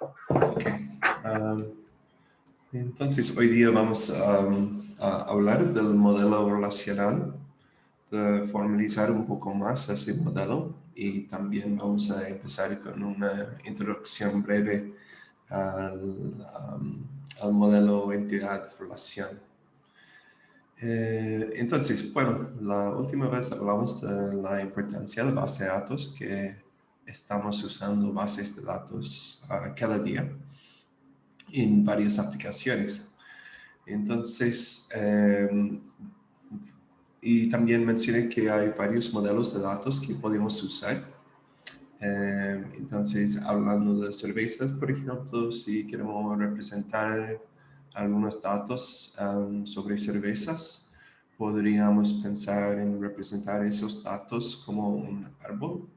Ok. Um, entonces, hoy día vamos a hablar del modelo relacional, de formalizar un poco más ese modelo y también vamos a empezar con una introducción breve al, al modelo entidad-relación. Entonces, bueno, la última vez hablamos de la importancia de base de datos, que estamos usando bases de datos cada día en varias aplicaciones. Entonces, y también mencioné que hay varios modelos de datos que podemos usar. Entonces, hablando de cervezas, por ejemplo, si queremos representar algunos datos sobre cervezas, podríamos pensar en representar esos datos como un árbol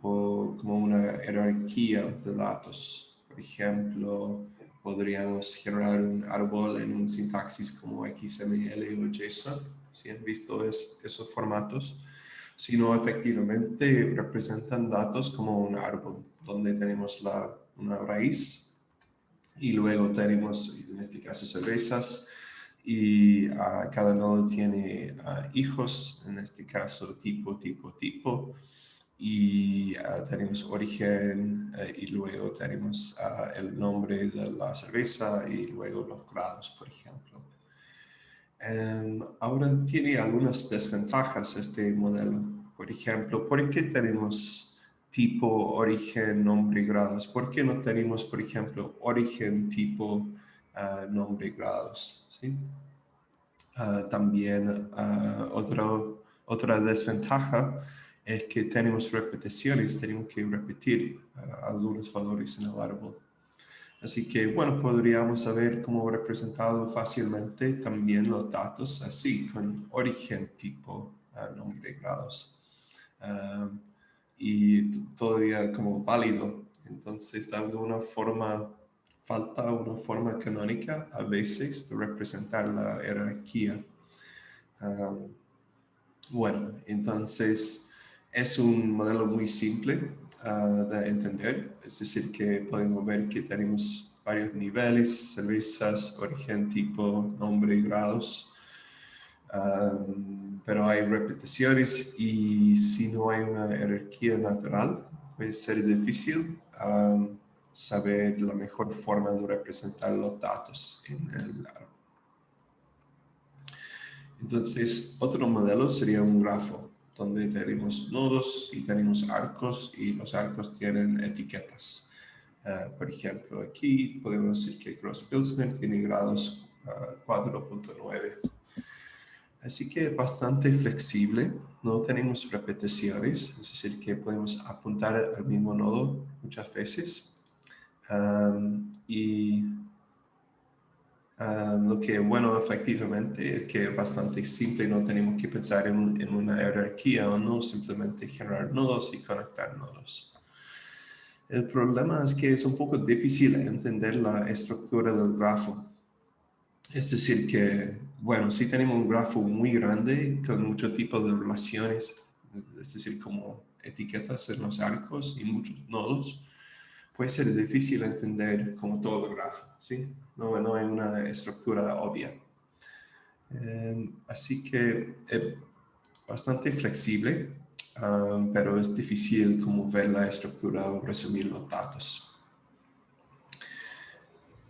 o como una jerarquía de datos. Por ejemplo, podríamos generar un árbol en un sintaxis como XML o JSON, si han visto esos formatos, sino efectivamente representan datos como un árbol, donde tenemos una raíz y luego tenemos, en este caso, cervezas, y cada nodo tiene hijos, en este caso tipo, y tenemos origen y luego tenemos el nombre de la cerveza y luego los grados, por ejemplo. Ahora tiene algunas desventajas este modelo. Por ejemplo, ¿por qué tenemos tipo, origen, nombre y grados? ¿Por qué no tenemos, por ejemplo, origen, tipo, nombre y grados? ¿Sí? También otra desventaja es que tenemos repeticiones, tenemos que repetir algunos valores en el árbol. Así que, bueno, podríamos haber como representado fácilmente también los datos así, con origen, tipo, nombre, grados. Y todavía como válido. Entonces, de alguna forma, falta una forma canónica a veces de representar la jerarquía. Bueno, entonces es un modelo muy simple de entender, es decir, que podemos ver que tenemos varios niveles, cervezas, origen, tipo, nombre y grados, pero hay repeticiones y si no hay una jerarquía natural, puede ser difícil saber la mejor forma de representar los datos en el árbol. Entonces, otro modelo sería un grafo, donde tenemos nodos y tenemos arcos, y los arcos tienen etiquetas. Por ejemplo, aquí podemos decir que Gross-Pilsner tiene grados 4.9. Así que es bastante flexible, no tenemos repeticiones, es decir, que podemos apuntar al mismo nodo muchas veces. Y lo que bueno efectivamente es que es bastante simple, no tenemos que pensar en una jerarquía o no, simplemente generar nodos y conectar nodos. El problema es que es un poco difícil entender la estructura del grafo. Es decir que, bueno, si tenemos un grafo muy grande con muchos tipos de relaciones, es decir, como etiquetas en los arcos y muchos nodos, puede ser difícil entender como todo el grafo, ¿sí? No hay una estructura obvia. Así que es bastante flexible, pero es difícil como ver la estructura o resumir los datos.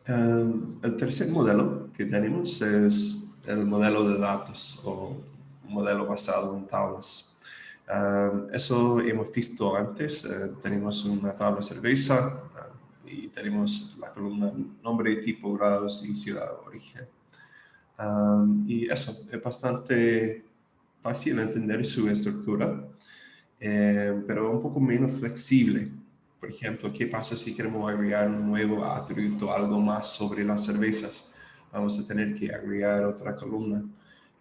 El tercer modelo que tenemos es el modelo de datos o modelo basado en tablas. Eso hemos visto antes. Tenemos una tabla cerveza y tenemos la columna nombre, tipo, grados y ciudad de origen. Y eso es bastante fácil entender su estructura, pero un poco menos flexible. Por ejemplo, ¿qué pasa si queremos agregar un nuevo atributo, algo más sobre las cervezas? Vamos a tener que agregar otra columna.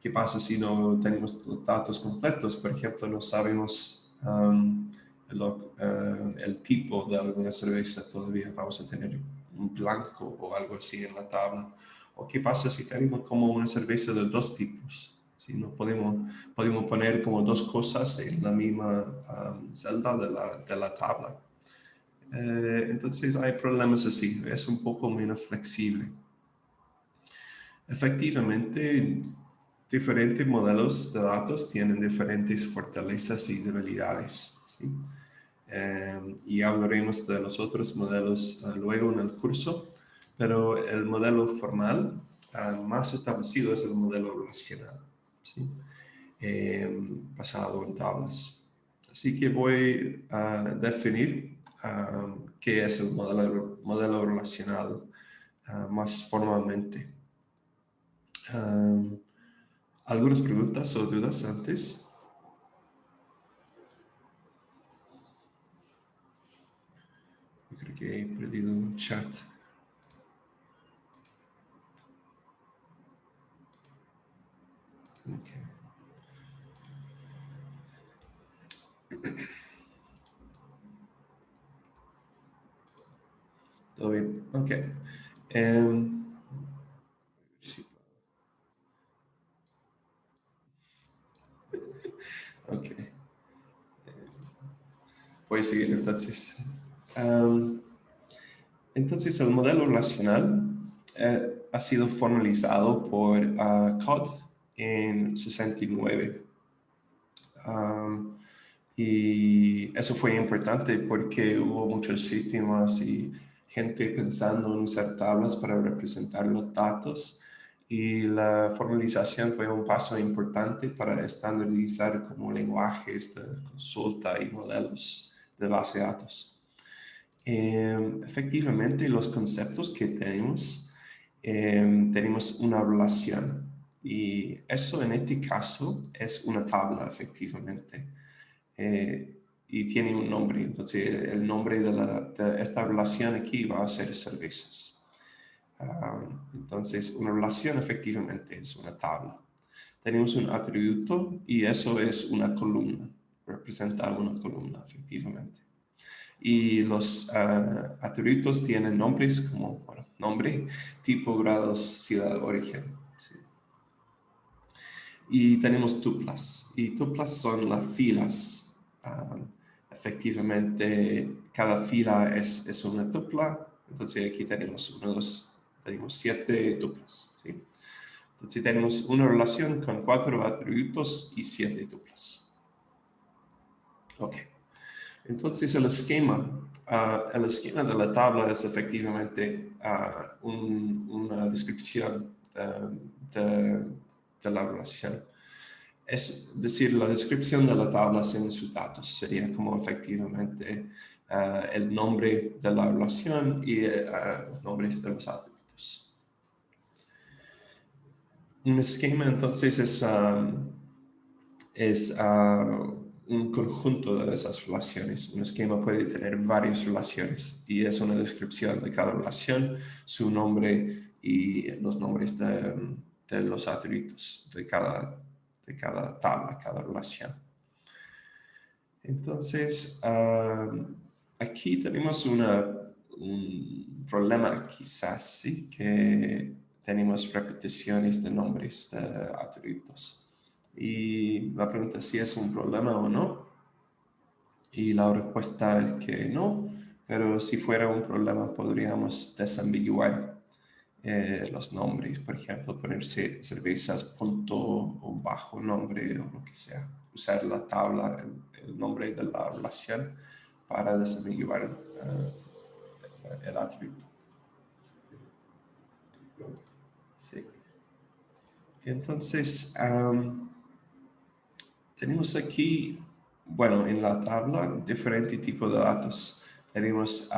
¿Qué pasa si no tenemos los datos completos? Por ejemplo, no sabemos el tipo de alguna cerveza todavía. Vamos a tener un blanco o algo así en la tabla. ¿O qué pasa si tenemos como una cerveza de dos tipos? Si no podemos poner como dos cosas en la misma celda de la tabla. Entonces hay problemas así, es un poco menos flexible. Efectivamente, diferentes modelos de datos tienen diferentes fortalezas y debilidades, ¿sí? Y hablaremos de los otros modelos luego en el curso, pero el modelo formal más establecido es el modelo relacional, ¿sí? Basado en tablas. Así que voy a definir qué es el modelo relacional más formalmente. ¿Algunas preguntas o dudas antes? Yo creo que he perdido el chat. Okay. ¿Todo bien? Ok. Sí. Ok. Voy a seguir entonces. Entonces, el modelo relacional ha sido formalizado por Codd en 69. Y eso fue importante porque hubo muchos sistemas y gente pensando en usar tablas para representar los datos. Y la formalización fue un paso importante para estandarizar como lenguajes de consulta y modelos de base de datos. Efectivamente, los conceptos que tenemos una relación y eso en este caso es una tabla, efectivamente. Y tiene un nombre, entonces el nombre de esta relación aquí va a ser cervezas. Entonces, una relación efectivamente es una tabla. Tenemos un atributo y eso es una columna, representa una columna, efectivamente. Y los atributos tienen nombres como, bueno, nombre, tipo, grados, ciudad, origen. ¿Sí? Y tenemos tuplas. Y tuplas son las filas. Efectivamente, cada fila es una tupla. Entonces aquí tenemos tenemos 7 tuplas. ¿Sí? Entonces tenemos una relación con 4 atributos y 7 tuplas. Ok. Entonces el esquema de la tabla es efectivamente una descripción de la relación. Es decir, la descripción de la tabla sin sus datos sería como efectivamente el nombre de la relación y los nombres de los atributos. Un esquema entonces es un conjunto de esas relaciones. Un esquema puede tener varias relaciones y es una descripción de cada relación, su nombre y los nombres de los atributos de cada tabla, cada relación. Entonces, aquí tenemos un problema quizás, ¿sí? Que tenemos repeticiones de nombres de atributos. Y la pregunta es si es un problema o no. Y la respuesta es que no, pero si fuera un problema podríamos desambiguar los nombres. Por ejemplo, ponerse cervezas punto o bajo nombre o lo que sea. Usar la tabla, el nombre de la relación para desambiguar el atributo. Sí. Entonces, tenemos aquí, bueno, en la tabla, diferentes tipos de datos. Tenemos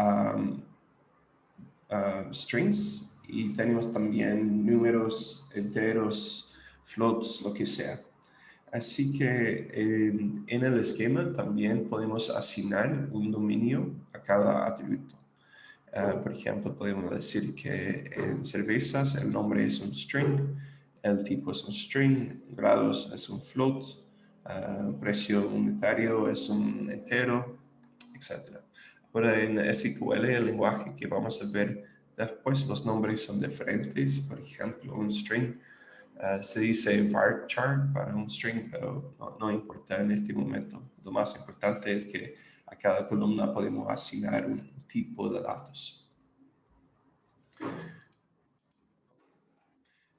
strings y tenemos también números, enteros, floats, lo que sea. Así que en el esquema también podemos asignar un dominio a cada atributo. Por ejemplo, podemos decir que en cervezas el nombre es un string, el tipo es un string, grados es un float, precio unitario es un entero, etc. Ahora en SQL, el lenguaje que vamos a ver después, los nombres son diferentes. Por ejemplo, un string se dice varchar para un string, pero no importa en este momento. Lo más importante es que a cada columna podemos asignar un tipo de datos.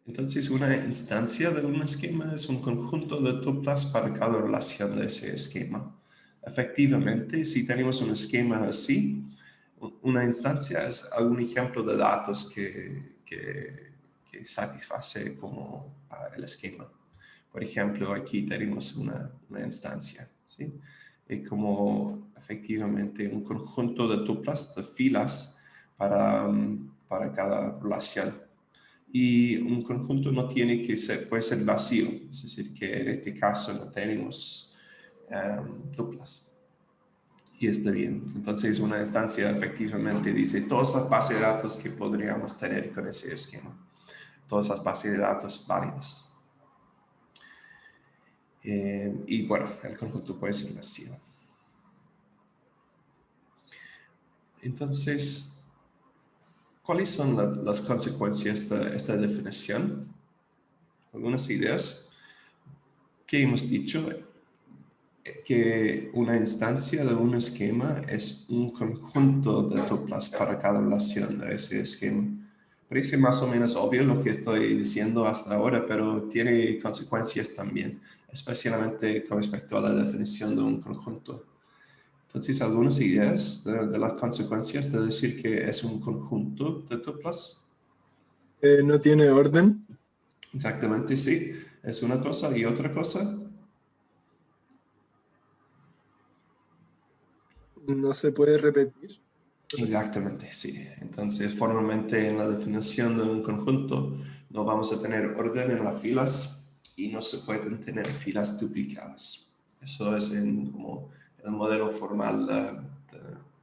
Entonces, una instancia de un esquema es un conjunto de tuplas para cada relación de ese esquema. Efectivamente, si tenemos un esquema así, una instancia es algún ejemplo de datos que satisface como el esquema. Por ejemplo, aquí tenemos una instancia, ¿sí? Es como efectivamente un conjunto de tuplas, de filas para cada relación. Y un conjunto no tiene que ser, puede ser vacío, es decir, que en este caso no tenemos tuplas. Y está bien. Entonces, una instancia efectivamente dice todas las bases de datos que podríamos tener con ese esquema. Todas las bases de datos válidas. Y bueno, el conjunto puede ser vacío. Entonces, ¿cuáles son las consecuencias de esta definición? Algunas ideas que hemos dicho. Que una instancia de un esquema es un conjunto de tuplas para cada relación de ese esquema. Parece más o menos obvio lo que estoy diciendo hasta ahora, pero tiene consecuencias también, especialmente con respecto a la definición de un conjunto. Entonces, algunas ideas de las consecuencias de decir que es un conjunto de tuplas. No tiene orden. Exactamente, sí. Es una cosa y otra cosa. No se puede repetir. Exactamente, sí. Entonces, formalmente en la definición de un conjunto no vamos a tener orden en las filas y no se pueden tener filas duplicadas. Eso es como el modelo formal,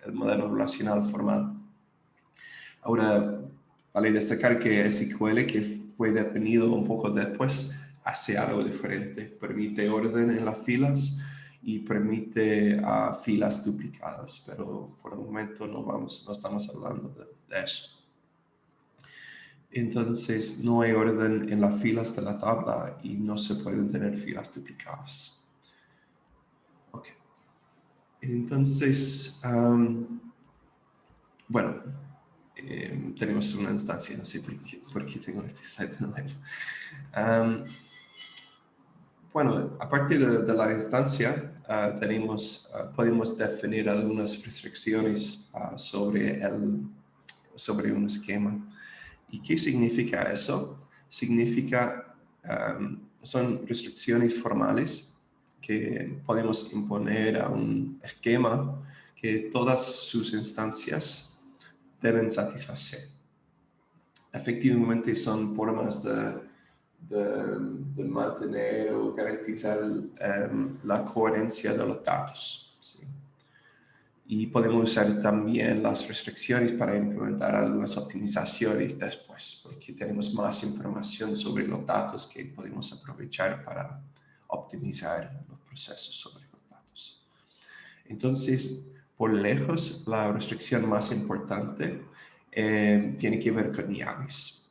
el modelo relacional formal. Ahora, vale destacar que SQL, que fue definido un poco después, hace algo diferente. Permite orden en las filas y permite filas duplicadas, pero por el momento no estamos hablando de eso. Entonces, no hay orden en las filas de la tabla y no se pueden tener filas duplicadas. Ok. Entonces, bueno, tenemos una instancia, no sé por qué tengo este slide de nuevo. Bueno, aparte de la instancia, podemos definir algunas restricciones sobre un esquema. ¿Y qué significa eso? Significa, son restricciones formales que podemos imponer a un esquema que todas sus instancias deben satisfacer. Efectivamente son formas de mantener o garantizar la coherencia de los datos. ¿Sí? Y podemos usar también las restricciones para implementar algunas optimizaciones después, porque tenemos más información sobre los datos que podemos aprovechar para optimizar los procesos sobre los datos. Entonces, por lejos, la restricción más importante tiene que ver con llaves.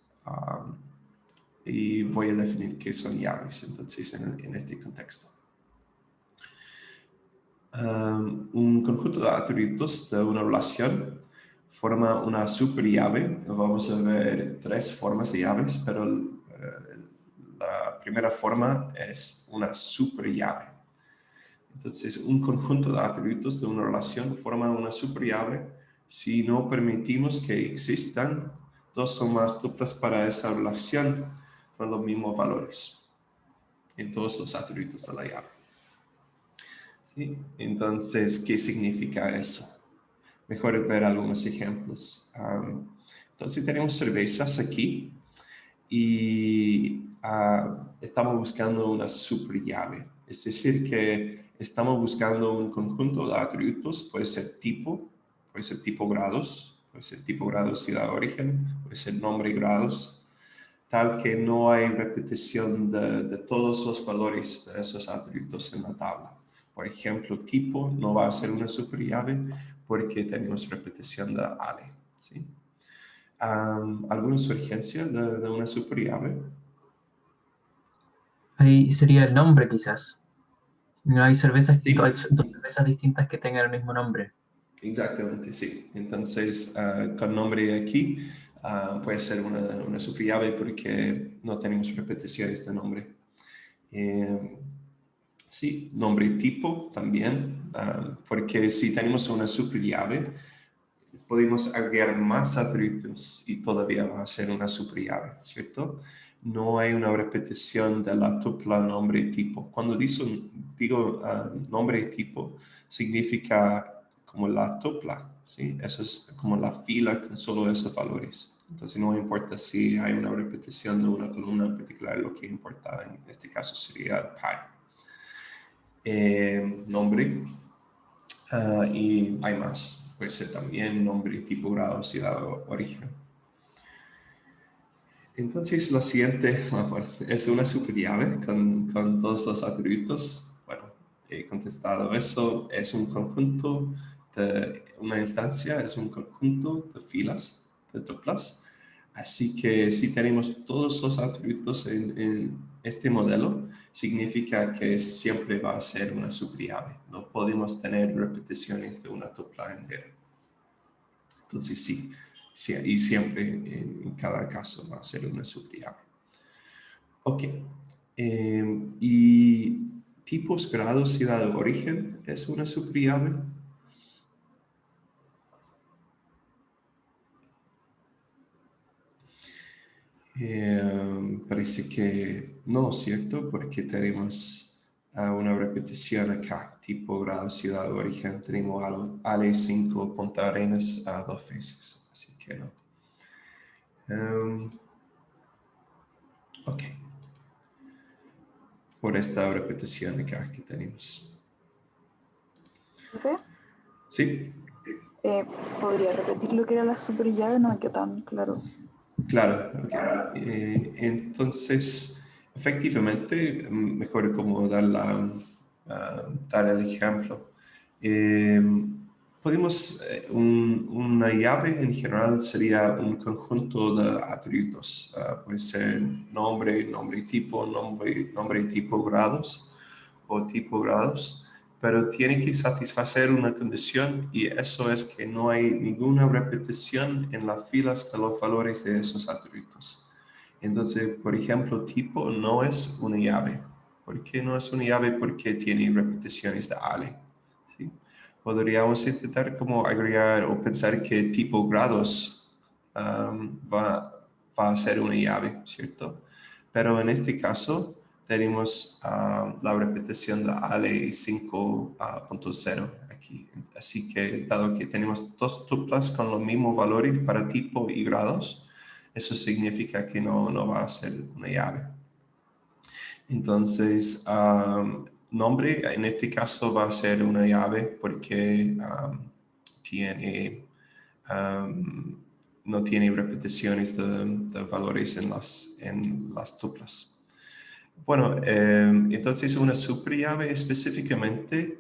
Y voy a definir qué son llaves, entonces, en este contexto. Un conjunto de atributos de una relación forma una superllave. Vamos a ver tres formas de llaves, pero la primera forma es una superllave. Entonces, un conjunto de atributos de una relación forma una superllave si no permitimos que existan dos o más tuplas para esa relación con los mismos valores en todos los atributos de la llave. ¿Sí? Entonces, ¿qué significa eso? Mejor ver algunos ejemplos. Entonces, tenemos cervezas aquí y estamos buscando una superllave. Es decir, que estamos buscando un conjunto de atributos, puede ser tipo grados, puede ser tipo grados y la origen, puede ser nombre y grados, tal que no hay repetición de todos los valores de esos atributos en la tabla. Por ejemplo, tipo no va a ser una superllave porque tenemos repetición de ale. ¿Sí? ¿Alguna sugerencia de una superllave? Ahí sería el nombre, quizás. No hay cervezas, Sí. hay dos cervezas distintas que tengan el mismo nombre. Exactamente, sí. Entonces, con nombre aquí puede ser una superllave porque no tenemos repeticiones de nombre. Sí, nombre tipo también, porque si tenemos una superllave, podemos agregar más atributos y todavía va a ser una superllave, ¿cierto? No hay una repetición de la tupla nombre tipo. Cuando digo nombre tipo, significa como la tupla, ¿sí? Eso es como la fila con solo esos valores. Entonces no importa si hay una repetición de una columna en particular, lo que importa en este caso sería el nombre. Y hay más, puede ser también nombre, tipo, grado, ciudad o origen. Entonces, lo siguiente bueno, es una superllave con todos los atributos. Bueno, he contestado eso. Es un conjunto de una instancia, es un conjunto de filas, de tuplas. Así que si tenemos todos los atributos en este modelo, significa que siempre va a ser una superllave. No podemos tener repeticiones de una tupla entera. Entonces sí, sí, y siempre en cada caso va a ser una superllave. Ok. Y tipos, grados, ciudad de origen es una superllave. Parece que no, ¿cierto? Porque tenemos una repetición acá, tipo, grado, ciudad de origen. Tenemos Ale 5 Punta Arenas a 2 veces, así que no. Ok. Por esta repetición acá que tenemos. Profe, ¿Sí? ¿podría repetir lo que era la superllave? No me quedó tan claro. Claro, ok. Entonces, efectivamente, mejor como dar el ejemplo. Eh, una llave en general sería un conjunto de atributos. Puede ser nombre, nombre y tipo, nombre y tipo grados o tipo grados, pero tiene que satisfacer una condición y eso es que no hay ninguna repetición en las filas de los valores de esos atributos. Entonces, por ejemplo, tipo no es una llave. ¿Por qué no es una llave? Porque tiene repeticiones de ale. ¿Sí? Podríamos intentar como agregar o pensar que tipo grados va a ser una llave, ¿cierto? Pero en este caso tenemos la repetición de ale 5.0 aquí. Así que dado que tenemos dos tuplas con los mismos valores para tipo y grados, eso significa que no va a ser una llave. Entonces, nombre en este caso va a ser una llave porque no tiene repeticiones de valores en las tuplas. Bueno, entonces una superllave específicamente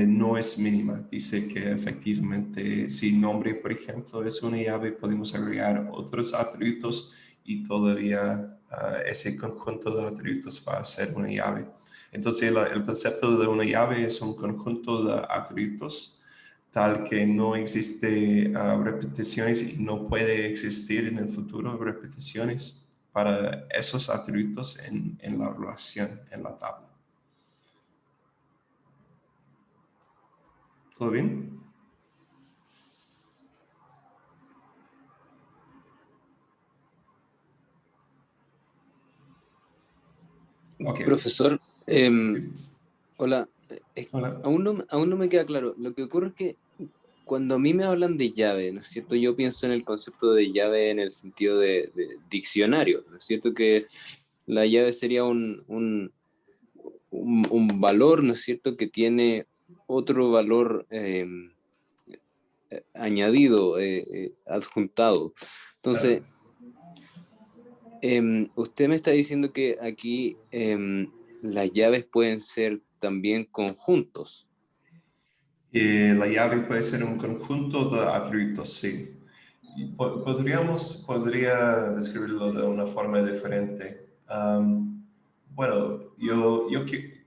no es mínima. Dice que efectivamente si nombre, por ejemplo, es una llave, podemos agregar otros atributos y todavía ese conjunto de atributos va a ser una llave. Entonces el concepto de una llave es un conjunto de atributos tal que no existe repeticiones y no puede existir en el futuro repeticiones para esos atributos en la relación, en la tabla. ¿Todo bien? Okay. Profesor, Sí. hola. Hola. Aún no me queda claro. Lo que ocurre es que cuando a mí me hablan de llave, ¿no es cierto? Yo pienso en el concepto de llave en el sentido de diccionario, ¿no es cierto? Que la llave sería un valor, ¿no es cierto? Que tiene otro valor añadido, adjuntado. Entonces, usted me está diciendo que aquí las llaves pueden ser también conjuntos. La llave puede ser un conjunto de atributos, sí. Y podría describirlo de una forma diferente. Bueno, yo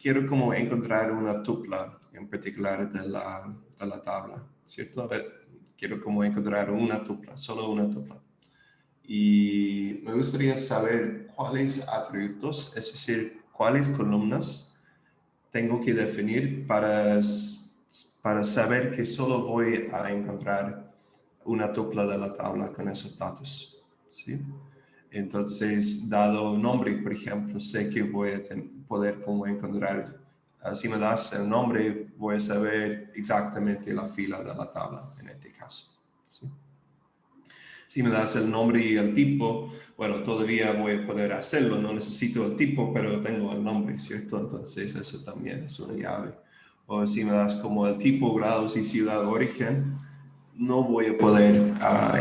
quiero como encontrar una tupla en particular de la tabla. ¿cierto? A ver, quiero como encontrar una tupla, solo una tupla. Y me gustaría saber cuáles atributos, es decir, cuáles columnas tengo que definir para saber que solo voy a encontrar una tupla de la tabla con esos datos, ¿sí? Entonces, dado nombre, por ejemplo, sé que voy a poder como encontrar, si me das el nombre, voy a saber exactamente la fila de la tabla en este caso, ¿sí? Si me das el nombre y el tipo, bueno, todavía voy a poder hacerlo, no necesito el tipo, pero tengo el nombre, ¿cierto? Entonces eso también es una llave. O si me das como el tipo, grados y ciudad de origen, no voy a poder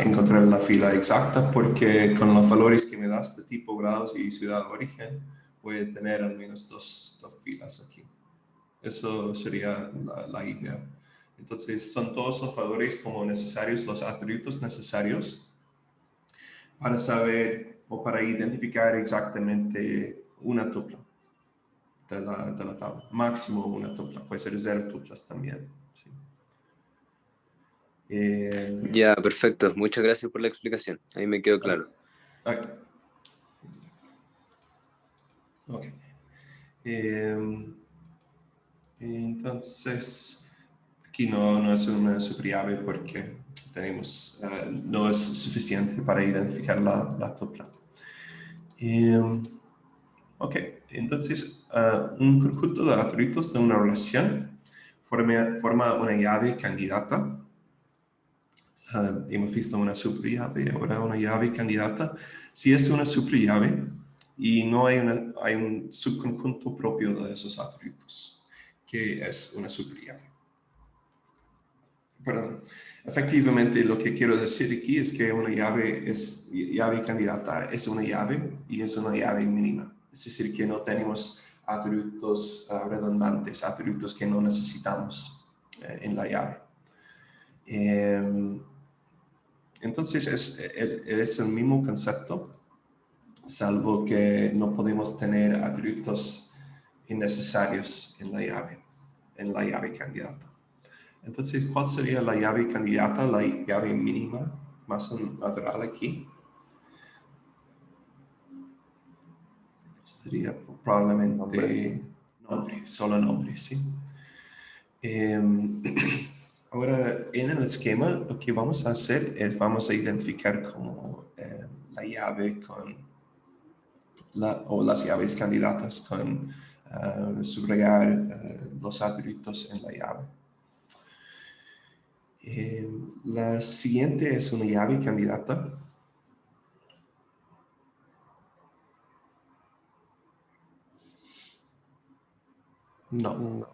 encontrar la fila exacta porque con los valores que me das de tipo, grados y ciudad de origen, voy a tener al menos dos filas aquí. Eso sería la idea. Entonces son todos los valores como necesarios, los atributos necesarios para saber o para identificar exactamente una tupla de la tabla. Máximo una tupla, puede ser 0 tuplas también. ¿Sí? Ya, perfecto. Muchas gracias por la explicación. Ahí me quedó claro. Okay. Okay. Entonces, aquí no es una superllave porque tenemos, no es suficiente para identificar la tupla. Ok, entonces un conjunto de atributos de una relación forma una llave candidata. Hemos visto una superllave, ahora una llave candidata. Si es una superllave y no hay un subconjunto propio de esos atributos, que es una superllave. Perdón. Efectivamente, lo que quiero decir aquí es que una llave candidata es una llave y es una llave mínima. Es decir, que no tenemos atributos redundantes, atributos que no necesitamos en la llave. Entonces, es el mismo concepto, salvo que no podemos tener atributos innecesarios en la llave candidata. Entonces, ¿cuál sería la llave candidata, la llave mínima más natural aquí? Sería probablemente nombre, solo nombre, ¿sí? Ahora, en el esquema, lo que vamos a hacer es vamos a identificar como la llave con o las llaves candidatas con subrayar los atributos en la llave. La siguiente es una llave candidata. No.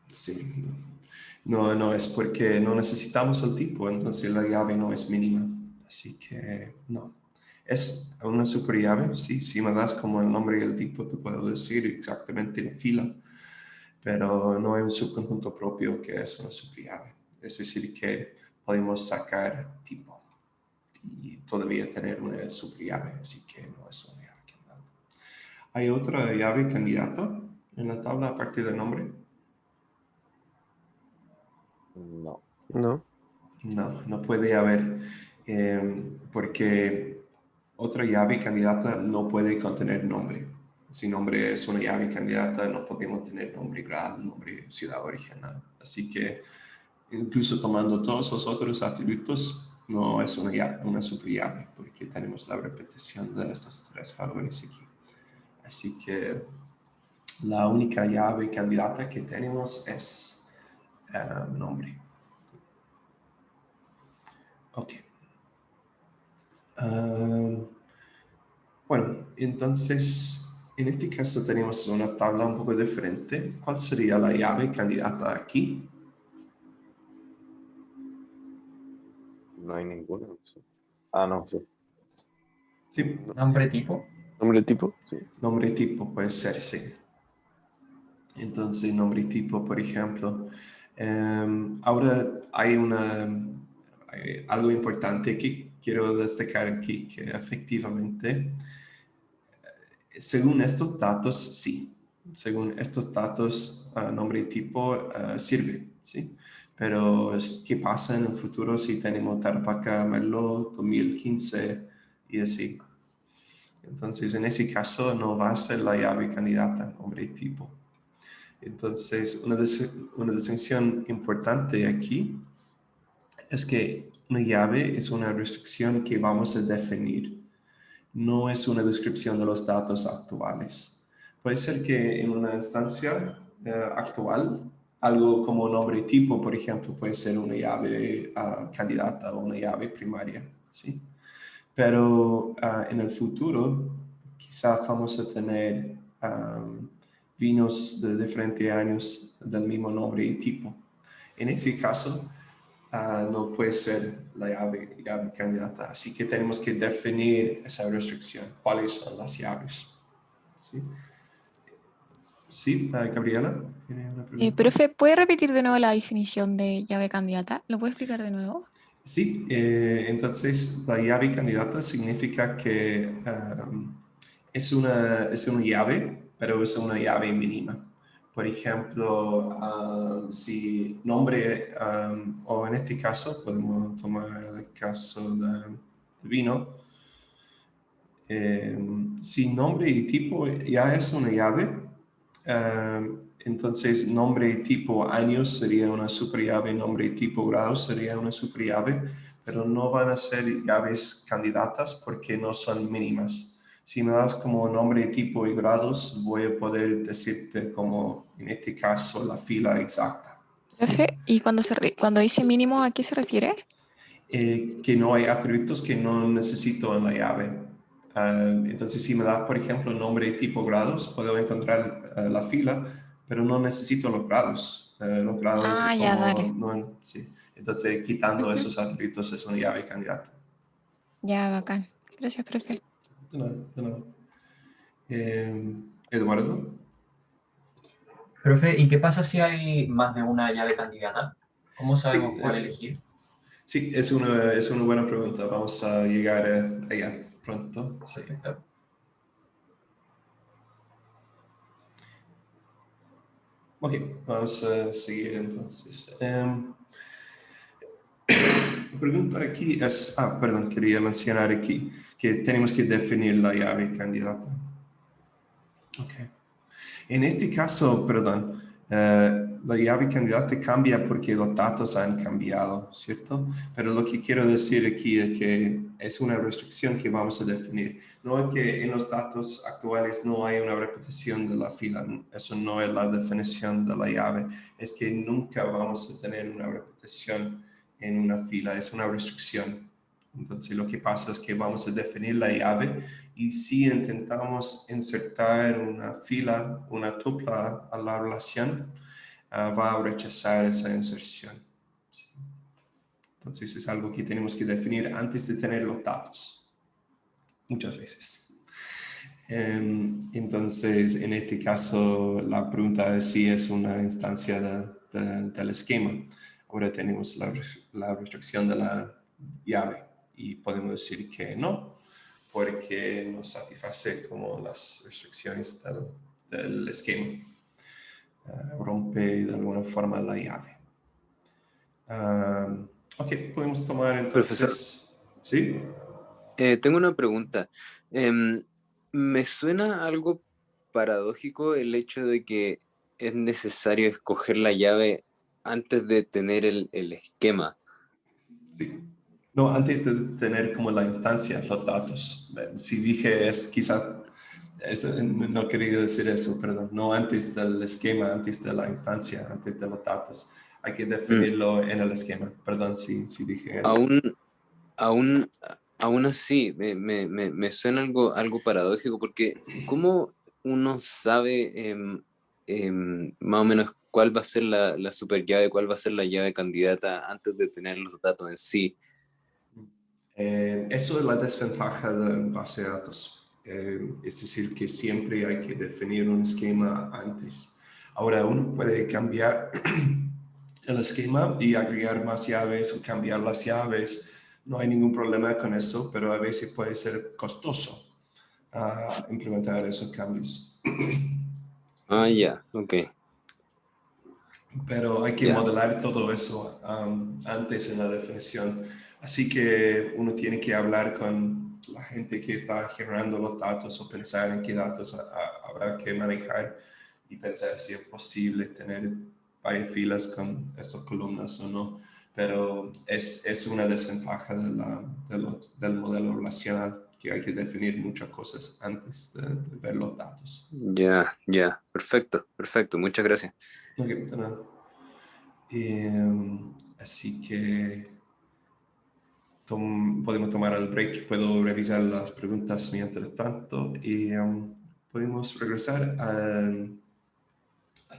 Sí. No es porque no necesitamos el tipo, entonces la llave no es mínima. Así que no. Es una superllave, sí. Si me das como el nombre y el tipo, te puedo decir exactamente la fila, pero no hay un subconjunto propio que es una superllave. Es decir, que podemos sacar tipo y todavía tener una superllave, así que no es una llave candidata. ¿Hay otra llave candidata en la tabla a partir del nombre? No. No puede haber, porque otra llave candidata no puede contener nombre. Si nombre es una llave candidata, no podemos tener nombre grado, nombre ciudad original. Así que incluso tomando todos los otros atributos, no es una superllave, porque tenemos la repetición de estos tres valores aquí. Así que la única llave candidata que tenemos es nombre. Ok. Bueno, entonces, en este caso tenemos una tabla un poco diferente. ¿Cuál sería la llave candidata aquí? No hay ninguna. Ah, no, sí. Sí, Nombre tipo. ¿Nombre tipo? Sí. nombre tipo puede ser, sí. Entonces, nombre tipo, por ejemplo. Ahora hay algo importante que quiero destacar aquí, que efectivamente, según estos datos, sí. Según estos datos, nombre tipo sirve, ¿sí? Pero ¿qué pasa en el futuro si tenemos Tarapacá Merlot 2015 y así? Entonces, en ese caso no va a ser la llave candidata, nombre y tipo. Entonces, una distinción importante aquí es que una llave es una restricción que vamos a definir. No es una descripción de los datos actuales. Puede ser que en una instancia actual, algo como nombre y tipo, por ejemplo, puede ser una llave candidata o una llave primaria, ¿sí? Pero en el futuro, quizás vamos a tener vinos de diferentes años del mismo nombre y tipo. En este caso, no puede ser la llave candidata. Así que tenemos que definir esa restricción. ¿Cuáles son las llaves? ¿Sí? ¿Sí, Gabriela? ¿Tiene una pregunta? Profe, ¿puede repetir de nuevo la definición de llave candidata? ¿Lo puede explicar de nuevo? Sí, entonces la llave candidata significa que es una llave, pero es una llave mínima. Por ejemplo, si nombre, o en este caso, podemos tomar el caso de vino, si nombre y tipo ya es una llave, entonces nombre y tipo años sería una superllave, nombre y tipo grados sería una superllave, pero no van a ser llaves candidatas porque no son mínimas. Si me das como nombre y tipo y grados, voy a poder decirte como en este caso la fila exacta. Profe, ¿y cuando dice mínimo, a qué se refiere? Que no hay atributos que no necesito en la llave. Entonces, si me da, por ejemplo, nombre y tipo grados, puedo encontrar la fila, pero no necesito los grados. Los grados Ah, ya, como, dale. no, sí. Entonces, quitando Ujú. esos atributos es una llave candidata. Ya, bacán. Gracias, profe. De nada, de nada. Eduardo. Profe, ¿y qué pasa si hay más de una llave candidata? ¿Cómo Sí, sabemos cuál elegir? sí, es una buena pregunta. Vamos a llegar allá pronto. Sí. Perfecto. Ok, vamos a seguir entonces. La pregunta aquí es, perdón, quería mencionar aquí que tenemos que definir la llave candidata. Ok. En este caso, perdón, la llave candidata cambia porque los datos han cambiado, ¿cierto? Pero lo que quiero decir aquí es que es una restricción que vamos a definir. No es que en los datos actuales no hay una repetición de la fila, eso no es la definición de la llave, es que nunca vamos a tener una repetición en una fila, es una restricción. Entonces lo que pasa es que vamos a definir la llave y si intentamos insertar una fila, una tupla a la relación, va a rechazar esa inserción. ¿Sí? Entonces es algo que tenemos que definir antes de tener los datos, muchas veces. Entonces, en este caso, la pregunta es si es una instancia del esquema. Ahora tenemos la restricción de la llave y podemos decir que no, porque no satisface como las restricciones del esquema. Rompe de alguna forma la llave. Ok, podemos tomar Profesor, entonces... ¿Sí? tengo una pregunta. Me suena algo paradójico el hecho de que es necesario escoger la llave antes de tener el esquema. Sí. No, antes de tener como la instancia, los datos. Si dije es quizás, no quería decir eso, perdón. No antes del esquema, antes de la instancia, antes de los datos. Hay que definirlo en el esquema. Perdón si dije eso. Aún, aún así, me suena algo paradójico porque ¿cómo uno sabe más o menos cuál va a ser la super llave, cuál va a ser la llave candidata antes de tener los datos en sí? Eso es la desventaja de base de datos. Es decir, que siempre hay que definir un esquema antes. Ahora, uno puede cambiar el esquema y agregar más llaves o cambiar las llaves. No hay ningún problema con eso, pero a veces puede ser costoso implementar esos cambios. Ah, ya, ok. pero hay que Ya. modelar todo eso antes en la definición. Así que uno tiene que hablar con la gente que está generando los datos o pensar en qué datos habrá que manejar y pensar si es posible tener varias filas con estas columnas o no. Pero es una desventaja del modelo relacional, que hay que definir muchas cosas antes de ver los datos. Ya, perfecto, muchas gracias. Ok, de nada. Así que podemos tomar el break, puedo revisar las preguntas mientras tanto y podemos regresar a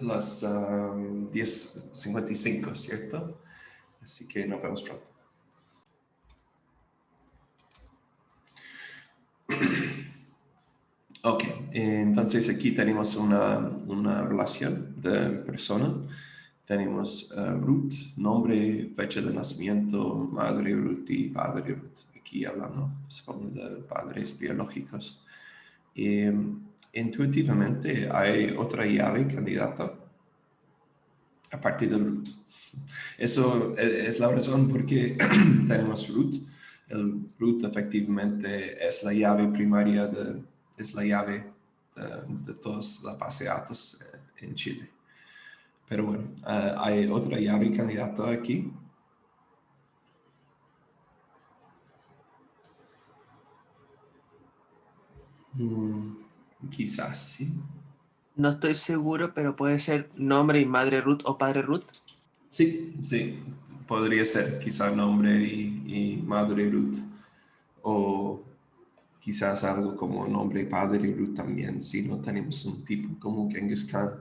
las 10:55, ¿cierto? Así que nos vemos pronto. Ok, entonces aquí tenemos una relación de persona. Tenemos root, nombre, fecha de nacimiento, madre root y padre root. Aquí hablando supongo de padres biológicos. Intuitivamente hay otra llave candidata aparte del root. Eso es la razón por qué tenemos root. El root efectivamente es la llave primaria, es la llave de todas las base de datos en Chile. Pero bueno, hay otra llave candidata aquí. Quizás sí. No estoy seguro, pero puede ser nombre y madre root o padre root. Sí, podría ser quizás nombre y madre root. O quizás algo como nombre y padre root también, si no tenemos un tipo como Genghis Khan.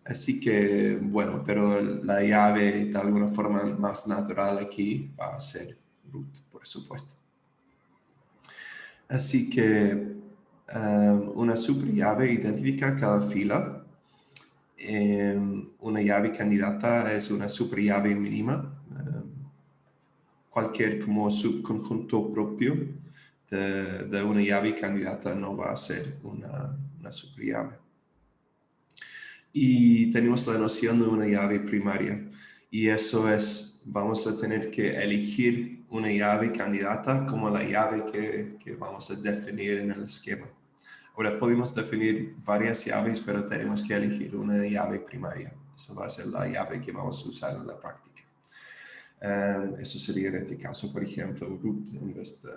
Así que, bueno, pero la llave de alguna forma más natural aquí va a ser root, por supuesto. Así que una superllave identifica cada fila. Una llave candidata es una superllave mínima. Cualquier como subconjunto propio de una llave candidata no va a ser una superllave. Y tenemos la noción de una llave primaria. Y eso es, vamos a tener que elegir una llave candidata como la llave que vamos a definir en el esquema. Ahora podemos definir varias llaves, pero tenemos que elegir una llave primaria. Eso va a ser la llave que vamos a usar en la práctica. Eso sería en este caso, por ejemplo, root en vez de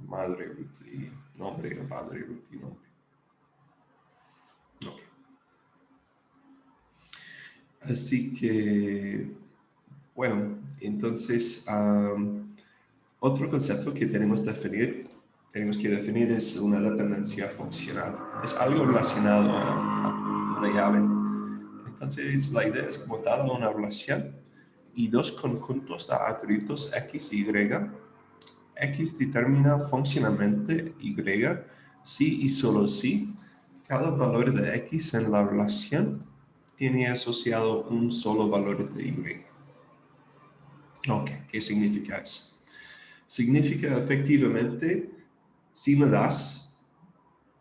madre root y nombre, o padre root y nombre. Okay. Así que, bueno, entonces, otro concepto que tenemos que definir es una dependencia funcional. Es algo relacionado a una llave. Entonces, la idea es como dada una relación y dos conjuntos de atributos X y Y. X determina funcionalmente Y si y solo si cada valor de X en la relación tiene asociado un solo valor de Y. Ok, ¿qué significa eso? Significa efectivamente, si me das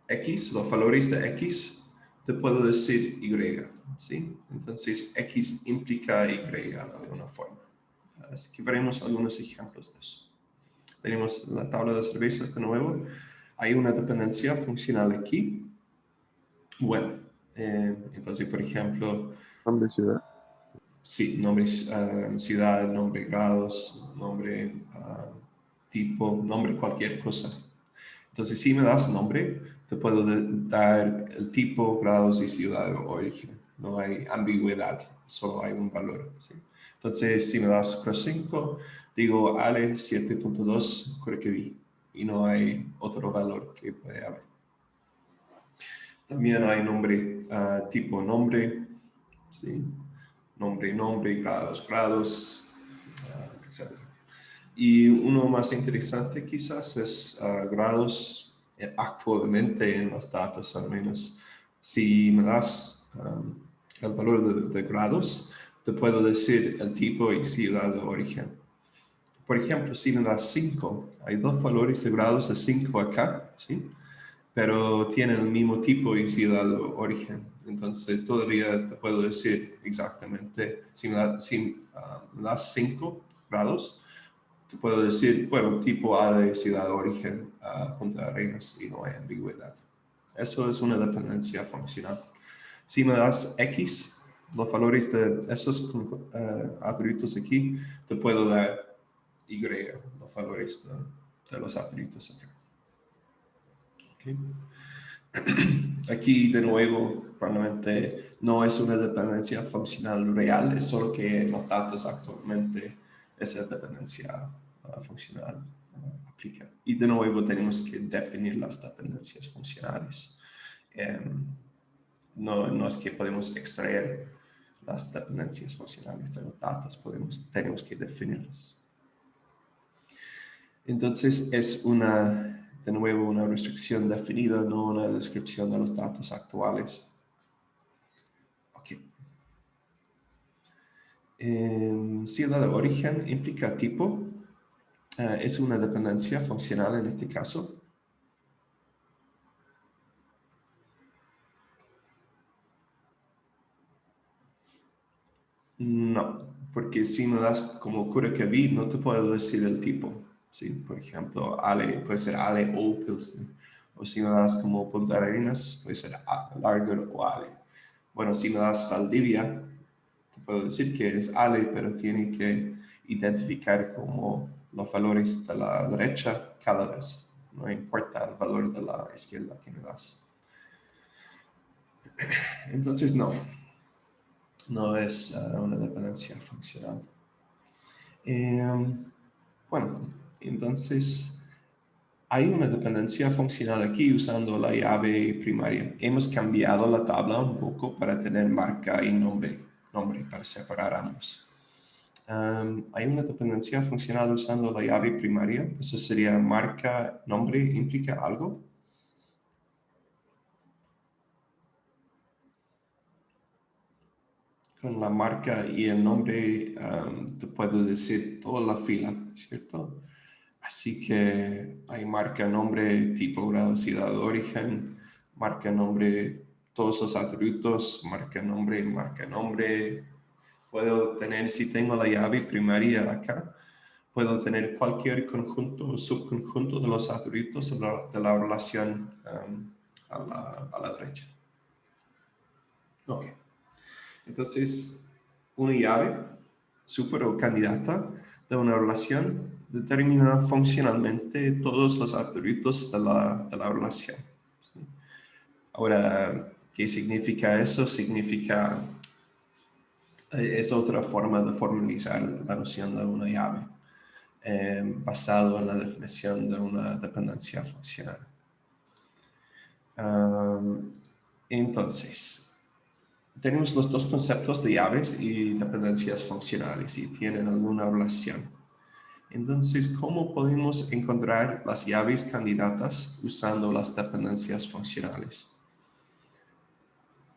X, los valores de X, te puedo decir Y, ¿sí? Entonces, X implica Y de alguna forma. Así que veremos algunos ejemplos de eso. Tenemos la tabla de cervezas de nuevo. Hay una dependencia funcional aquí. Bueno, entonces, por ejemplo, Nombre, ciudad. sí, nombre, ciudad, nombre, grados, nombre, tipo, nombre, cualquier cosa. Entonces, si me das nombre, te puedo dar el tipo, grados y ciudad o origen. No hay ambigüedad, solo hay un valor. ¿sí? Entonces, si me das cross 5, digo Ale 7.2, creo que vi. Y no hay otro valor que puede haber. También hay nombre, tipo nombre, ¿sí? Nombre, grados, etc. Y uno más interesante quizás es grados actualmente en los datos, al menos. Si me das el valor de grados, te puedo decir el tipo y ciudad de origen. Por ejemplo, si me das 5, hay dos valores de grados de 5 acá, ¿sí? pero tienen el mismo tipo y ciudad de origen. Entonces todavía te puedo decir exactamente, si me das 5 grados, te puedo decir, bueno, tipo A de ciudad de origen a Punta Arenas y no hay ambigüedad. Eso es una dependencia funcional. Si me das X, los valores de esos atributos aquí, te puedo dar Y, los valores de los atributos acá. Okay. Aquí de nuevo, probablemente no es una dependencia funcional real, es solo que en los datos actualmente esa dependencia funcional aplica. Y de nuevo tenemos que definir las dependencias funcionales. No es que podemos extraer las dependencias funcionales de los datos, tenemos que definirlas. Entonces es de nuevo una restricción definida, no una descripción de los datos actuales. Ok. Ciudad de origen implica tipo. Es una dependencia funcional en este caso. No, porque si me das como ocurre que vi, no te puedo decir el tipo. ¿Sí? Por ejemplo, Ale puede ser Ale o Pilsner. O si me das como Punta Arenas, puede ser Lager o Ale. Bueno, si me das Valdivia, te puedo decir que es Ale, pero tiene que identificar como los valores de la derecha cada vez. No importa el valor de la izquierda que me das. Entonces, no es una dependencia funcional. Bueno, entonces hay una dependencia funcional aquí usando la llave primaria. Hemos cambiado la tabla un poco para tener marca y nombre para separar ambos. Hay una dependencia funcional usando la llave primaria. Eso sería marca, nombre, ¿implica algo? Con la marca y el nombre te puedo decir toda la fila, ¿cierto? Así que hay marca, nombre, tipo, grado, ciudad de origen, marca, nombre, todos los atributos, marca, nombre. Puedo tener, si tengo la llave primaria acá, puedo tener cualquier conjunto o subconjunto de los atributos de la relación a la derecha. Ok. Entonces, una llave, super o candidata de una relación determina funcionalmente todos los atributos de la relación. ¿Sí? Ahora, ¿qué significa eso? Significa, es otra forma de formalizar la noción de una llave, basado en la definición de una dependencia funcional. Entonces, tenemos los dos conceptos de llaves y dependencias funcionales y tienen alguna relación. Entonces, ¿cómo podemos encontrar las llaves candidatas usando las dependencias funcionales?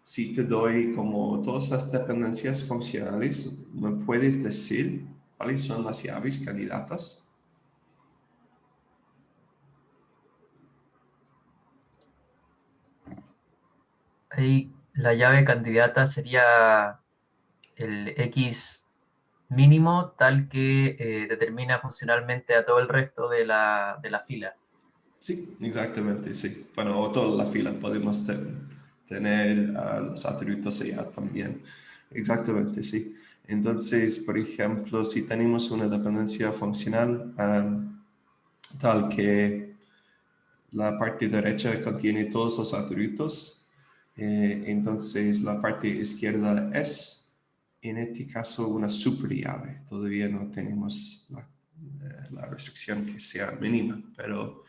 Si te doy como todas las dependencias funcionales, ¿me puedes decir cuáles son las llaves candidatas? Ahí la llave candidata sería el X mínimo tal que determina funcionalmente a todo el resto de la fila. Sí, exactamente, sí. Bueno, o toda la fila podemos tener los atributos allá también. Exactamente, sí. Entonces, por ejemplo, si tenemos una dependencia funcional tal que la parte derecha contiene todos los atributos, entonces la parte izquierda es, en este caso, una super llave. Todavía no tenemos la restricción que sea mínima, pero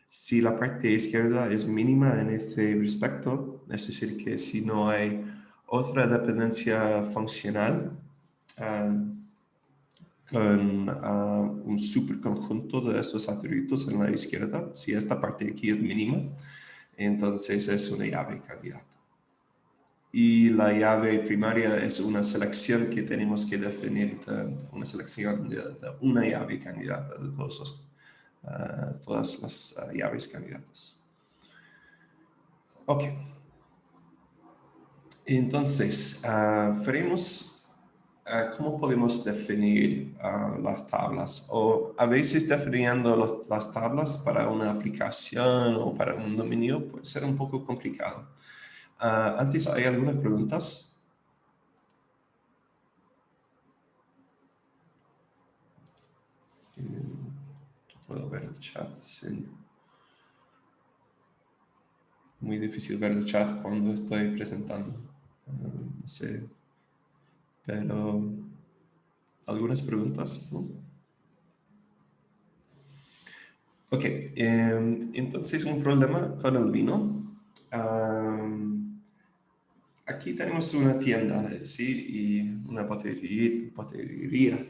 si la parte izquierda es mínima en este respecto, es decir, que si no hay otra dependencia funcional con un superconjunto de estos atributos en la izquierda, si esta parte aquí es mínima, entonces es una llave candidata. Y la llave primaria es una selección que tenemos que definir, una selección de una llave candidata de todas las llaves candidatas. Ok. Entonces, veremos cómo podemos definir las tablas. O a veces definiendo las tablas para una aplicación o para un dominio puede ser un poco complicado. Antes, ¿hay algunas preguntas? Puedo ver el chat, sí. Muy difícil ver el chat cuando estoy presentando. No sé. Pero, ¿algunas preguntas? ¿No? Ok, entonces un problema con el vino. Aquí tenemos una tienda, ¿sí? Y una botillería.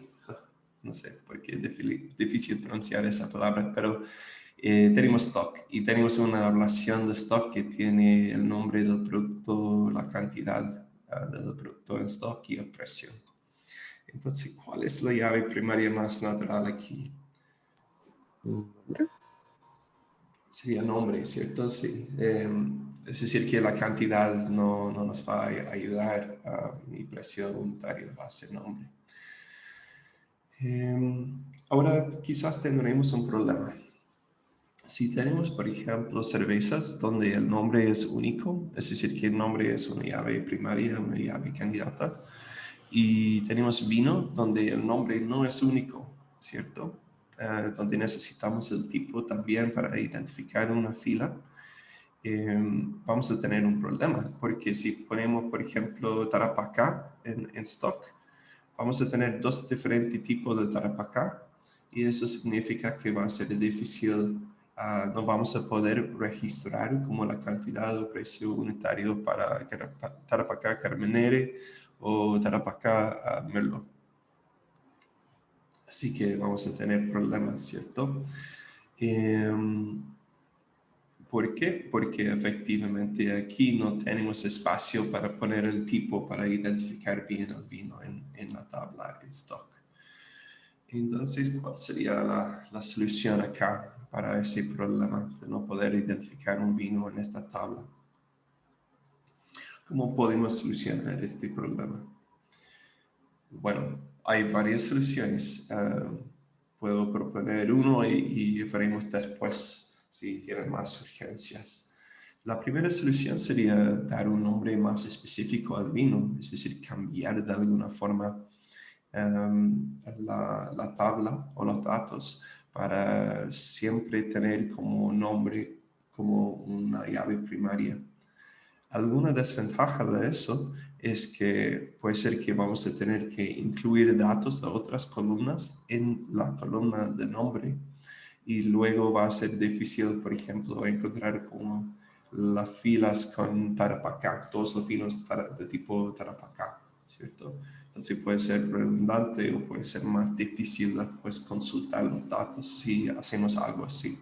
No sé por qué es difícil pronunciar esa palabra, pero tenemos stock y tenemos una relación de stock que tiene el nombre del producto, la cantidad del producto en stock y el precio. Entonces, ¿cuál es la llave primaria más natural aquí? Sería nombre, ¿cierto? Sí. Es decir, que la cantidad no nos va a ayudar, mi precio unitario va a ser nombre. Ahora quizás tendremos un problema. Si tenemos, por ejemplo, cervezas donde el nombre es único, es decir, que el nombre es una llave primaria, una llave candidata, y tenemos vino donde el nombre no es único, ¿cierto? Donde necesitamos el tipo también para identificar una fila, vamos a tener un problema, porque si ponemos, por ejemplo, Tarapacá en stock, vamos a tener dos diferentes tipos de Tarapacá, y eso significa que va a ser difícil, no vamos a poder registrar como la cantidad o precio unitario para Tarapacá Carmenere o Tarapacá Merlot. Así que vamos a tener problemas, ¿cierto? ¿Por qué? Porque efectivamente aquí no tenemos espacio para poner el tipo para identificar bien el vino en la tabla en stock. Entonces, ¿cuál sería la solución acá para ese problema de no poder identificar un vino en esta tabla? ¿Cómo podemos solucionar este problema? Bueno, hay varias soluciones. Puedo proponer uno y veremos después si tienen más urgencias. La primera solución sería dar un nombre más específico al vino, es decir, cambiar de alguna forma la tabla o los datos para siempre tener como nombre como una llave primaria. Alguna desventaja de eso es que puede ser que vamos a tener que incluir datos de otras columnas en la columna de nombre y luego va a ser difícil, por ejemplo, encontrar como las filas con Tarapacá, todos los vinos de tipo Tarapacá, ¿cierto? Entonces puede ser redundante o puede ser más difícil después consultar los datos si hacemos algo así.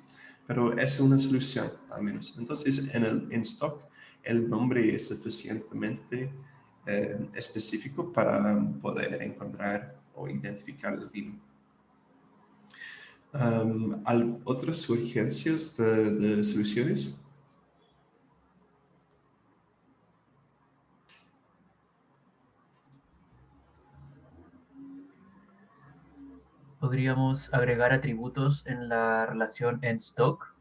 Pero es una solución, al menos. Entonces, en stock, el nombre es suficientemente específico para poder encontrar o identificar el vino. ¿Otras sugerencias de soluciones? Podríamos agregar atributos en la relación en stock.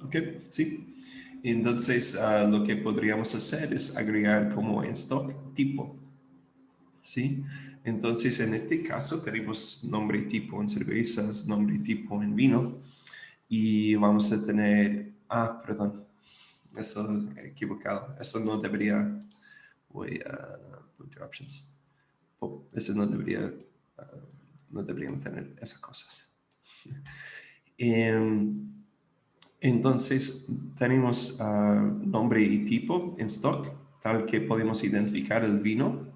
Ok, sí. Entonces, lo que podríamos hacer es agregar como en stock tipo, ¿sí? Entonces, en este caso tenemos nombre y tipo en cervezas, nombre y tipo en vino, y vamos a tener, perdón, eso equivocado, eso no debería, voy a put your options. Eso no debería, no deberían tener esas cosas. Entonces, tenemos nombre y tipo en stock, tal que podemos identificar el vino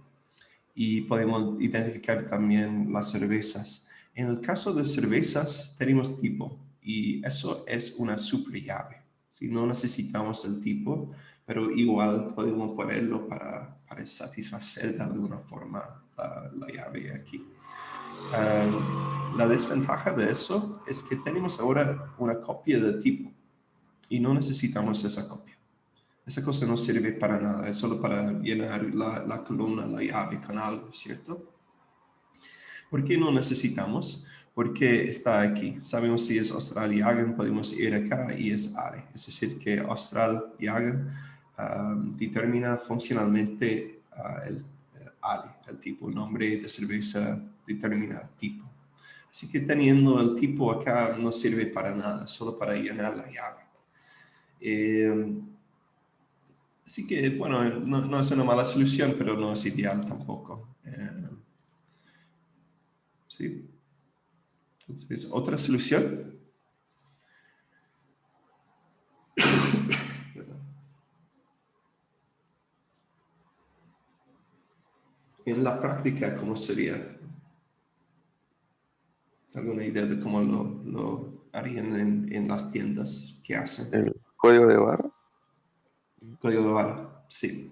y podemos identificar también las cervezas. En el caso de cervezas, tenemos tipo y eso es una superllave. Si no necesitamos el tipo, pero igual podemos ponerlo para satisfacer de alguna forma la llave aquí. La desventaja de eso es que tenemos ahora una copia de tipo y no necesitamos esa copia. esa cosa no sirve para nada, es solo para llenar la columna, la llave con algo, ¿cierto? ¿Por qué no necesitamos? Porque está aquí. Sabemos si es Austral Jagen, podemos ir acá y es ARE. Es decir, que Austral Jagen determina funcionalmente el ARE, el tipo, el nombre de cerveza determina el tipo. Así que teniendo el tipo acá no sirve para nada, solo para llenar la llave. Así que, bueno, no es una mala solución, pero no es ideal tampoco. Sí. Entonces, otra solución. En la práctica, ¿cómo sería? ¿Alguna idea de cómo lo harían en las tiendas? ¿Qué hacen? El código de barra. Código de barra, sí.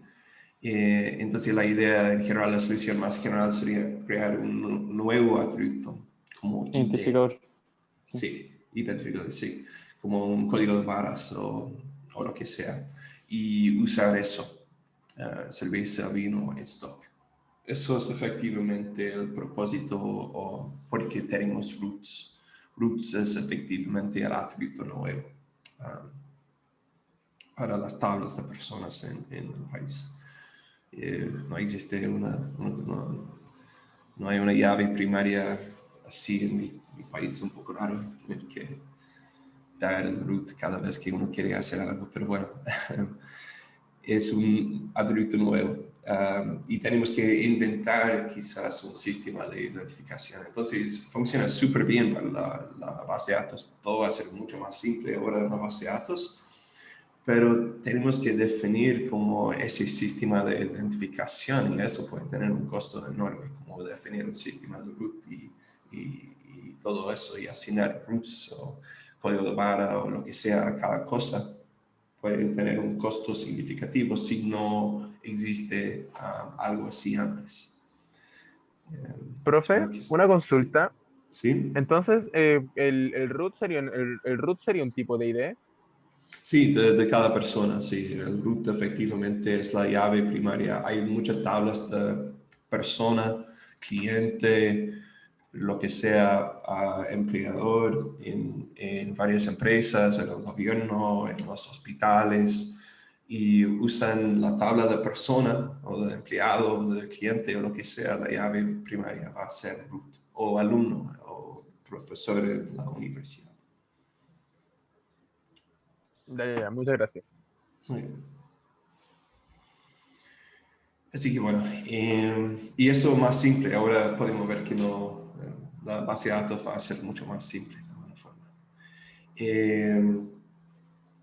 Entonces la idea en general, la solución más general sería crear un nuevo atributo como ID. Identificador. Sí, identificador, sí. Como un código de barras o lo que sea. Y usar eso, cerveza, vino, en stock. Eso es efectivamente el propósito o porque tenemos roots. Roots es efectivamente el atributo nuevo para las tablas de personas en el país. No existe no hay una llave primaria así en mi país. Es un poco raro tener que dar el root cada vez que uno quiere hacer algo, pero bueno, es un atributo nuevo. Y tenemos que inventar quizás un sistema de identificación. Entonces funciona súper bien para la base de datos. Todo va a ser mucho más simple ahora en la base de datos. Pero tenemos que definir como ese sistema de identificación y eso puede tener un costo enorme, como definir el sistema de root y todo eso y asignar roots o código de barra o lo que sea a cada cosa. Puede tener un costo significativo si no existe algo así antes. Profe, una consulta. Sí. Entonces, el root sería, el root sería un tipo de ID. Sí, de cada persona, sí. El root efectivamente es la llave primaria. Hay muchas tablas de persona, cliente, lo que sea, empleador en varias empresas, en el gobierno, en los hospitales, y usan la tabla de persona o de empleado o de cliente o lo que sea, la llave primaria va a ser root, o alumno o profesor en la universidad. Ya, muchas gracias. Muy bien. Así que bueno, y eso más simple. Ahora podemos ver que no, la base de datos va a ser mucho más simple de alguna forma.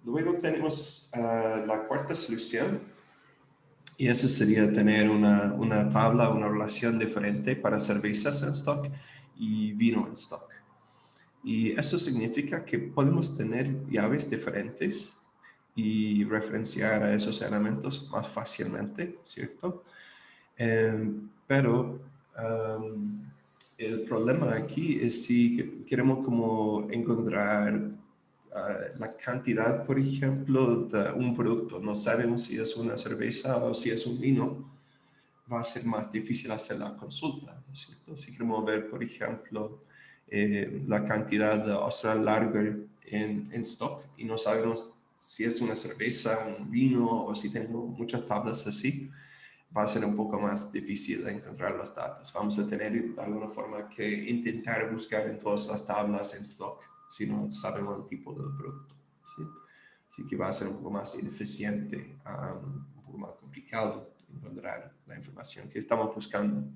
Luego tenemos la cuarta solución, y eso sería tener una tabla, una relación diferente para cervezas en stock y vino en stock. Y eso significa que podemos tener llaves diferentes y referenciar a esos elementos más fácilmente, ¿cierto? Pero el problema aquí es si queremos como encontrar la cantidad, por ejemplo, de un producto. No sabemos si es una cerveza o si es un vino. Va a ser más difícil hacer la consulta, ¿no es cierto? Si queremos ver, por ejemplo, la cantidad de Austral Lager en stock y no sabemos si es una cerveza, un vino o si tenemos muchas tablas así, va a ser un poco más difícil de encontrar los datos. Vamos a tener de alguna forma que intentar buscar en todas las tablas en stock si no sabemos el tipo del producto, ¿sí? Así que va a ser un poco más ineficiente, un poco más complicado encontrar la información que estamos buscando.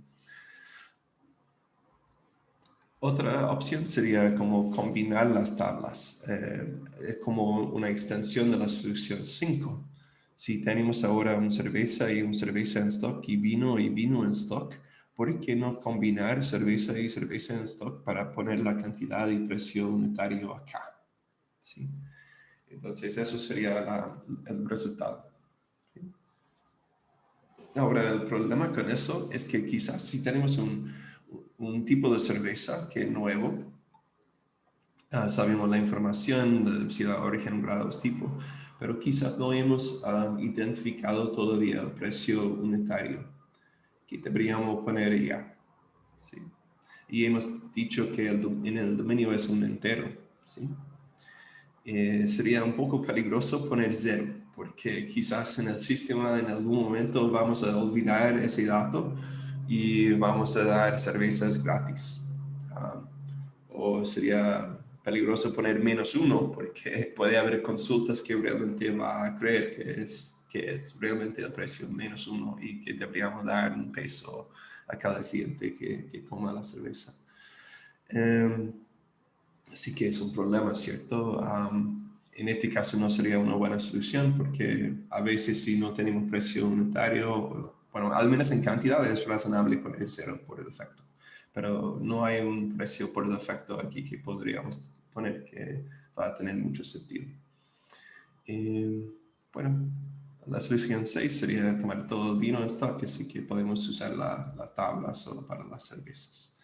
Otra opción sería como combinar las tablas. Es como una extensión de la solución 5. Si tenemos ahora una cerveza y una cerveza en stock y vino en stock, ¿por qué no combinar cerveza y cerveza en stock para poner la cantidad y precio unitario acá? ¿Sí? Entonces, eso sería el resultado. Ahora, el problema con eso es que quizás si tenemos un tipo de cerveza que es nuevo, sabemos la información, si la origen, grados, tipo, pero quizás no hemos identificado todavía el precio unitario que deberíamos poner ya. ¿Sí? Y hemos dicho que en el dominio es un entero. ¿Sí? Sería un poco peligroso poner 0, porque quizás en el sistema en algún momento vamos a olvidar ese dato y vamos a dar cervezas gratis. O sería peligroso poner -1, porque puede haber consultas que realmente va a creer que es realmente el precio -1 y que deberíamos dar un peso a cada cliente que toma la cerveza. Así que es un problema, ¿cierto? En este caso no sería una buena solución, porque a veces si no tenemos precio unitario, bueno, al menos en cantidad es razonable poner 0 por defecto, pero no hay un precio por defecto aquí que podríamos poner que va a tener mucho sentido. Bueno, la solución 6 sería tomar todo el vino en stock, así que podemos usar la tabla solo para las cervezas.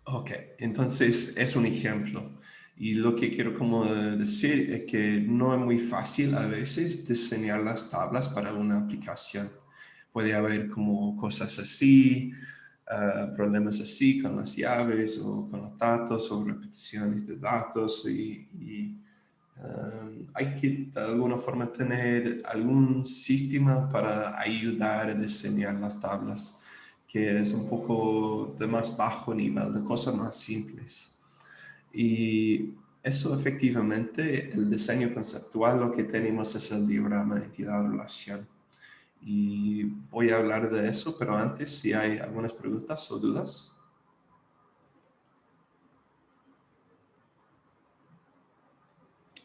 Ok, entonces es un ejemplo. Y lo que quiero como decir es que no es muy fácil a veces diseñar las tablas para una aplicación. Puede haber como cosas así, problemas así con las llaves o con los datos o repeticiones de datos y hay que de alguna forma tener algún sistema para ayudar a diseñar las tablas, que es un poco de más bajo nivel, de cosas más simples. Y eso efectivamente, el diseño conceptual, lo que tenemos es el diagrama de entidad-relación. Y voy a hablar de eso, pero antes, si hay algunas preguntas o dudas.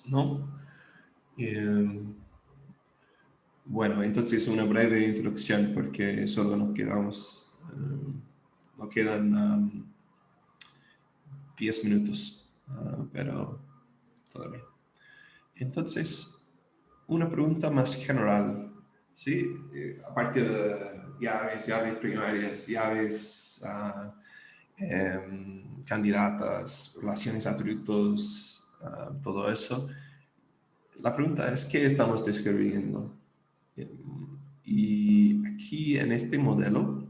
¿No? Bueno, entonces una breve introducción porque solo nos quedan 10 minutos, pero todavía. Entonces, una pregunta más general, ¿sí? Aparte de llaves primarias, llaves candidatas, relaciones, atributos, todo eso. La pregunta es, ¿qué estamos describiendo? Y aquí en este modelo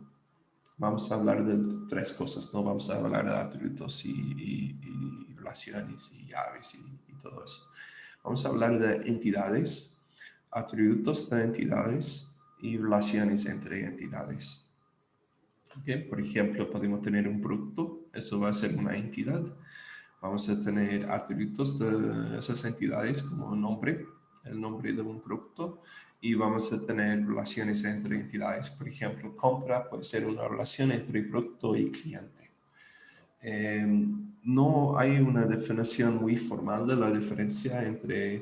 vamos a hablar de 3 cosas, ¿no? Vamos a hablar de atributos y relaciones y llaves y todo eso. Vamos a hablar de entidades, atributos de entidades y relaciones entre entidades. ¿Okay? Por ejemplo, podemos tener un producto, eso va a ser una entidad. Vamos a tener atributos de esas entidades como nombre, el nombre de un producto, y vamos a tener relaciones entre entidades. Por ejemplo, compra puede ser una relación entre producto y cliente. No hay una definición muy formal de la diferencia entre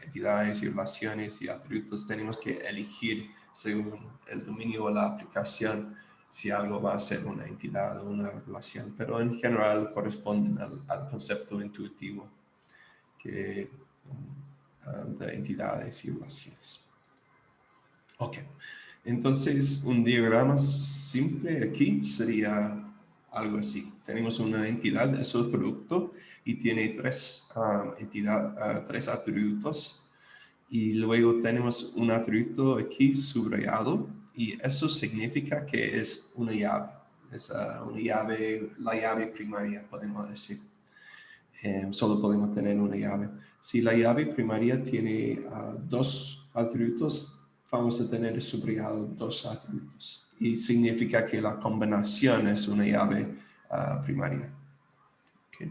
entidades y relaciones y atributos. Tenemos que elegir según el dominio o la aplicación si algo va a ser una entidad o una relación, pero en general corresponden al concepto intuitivo de entidades y relaciones. Ok, entonces un diagrama simple aquí sería algo así. Tenemos una entidad, es el producto, y tiene 3 atributos, y luego tenemos un atributo aquí subrayado, y eso significa que es una llave. Es una llave, la llave primaria, podemos decir. Solo podemos tener una llave. Si la llave primaria tiene 2 atributos, vamos a tener subrayado 2 atributos. Y significa que la combinación es una llave primaria. Okay.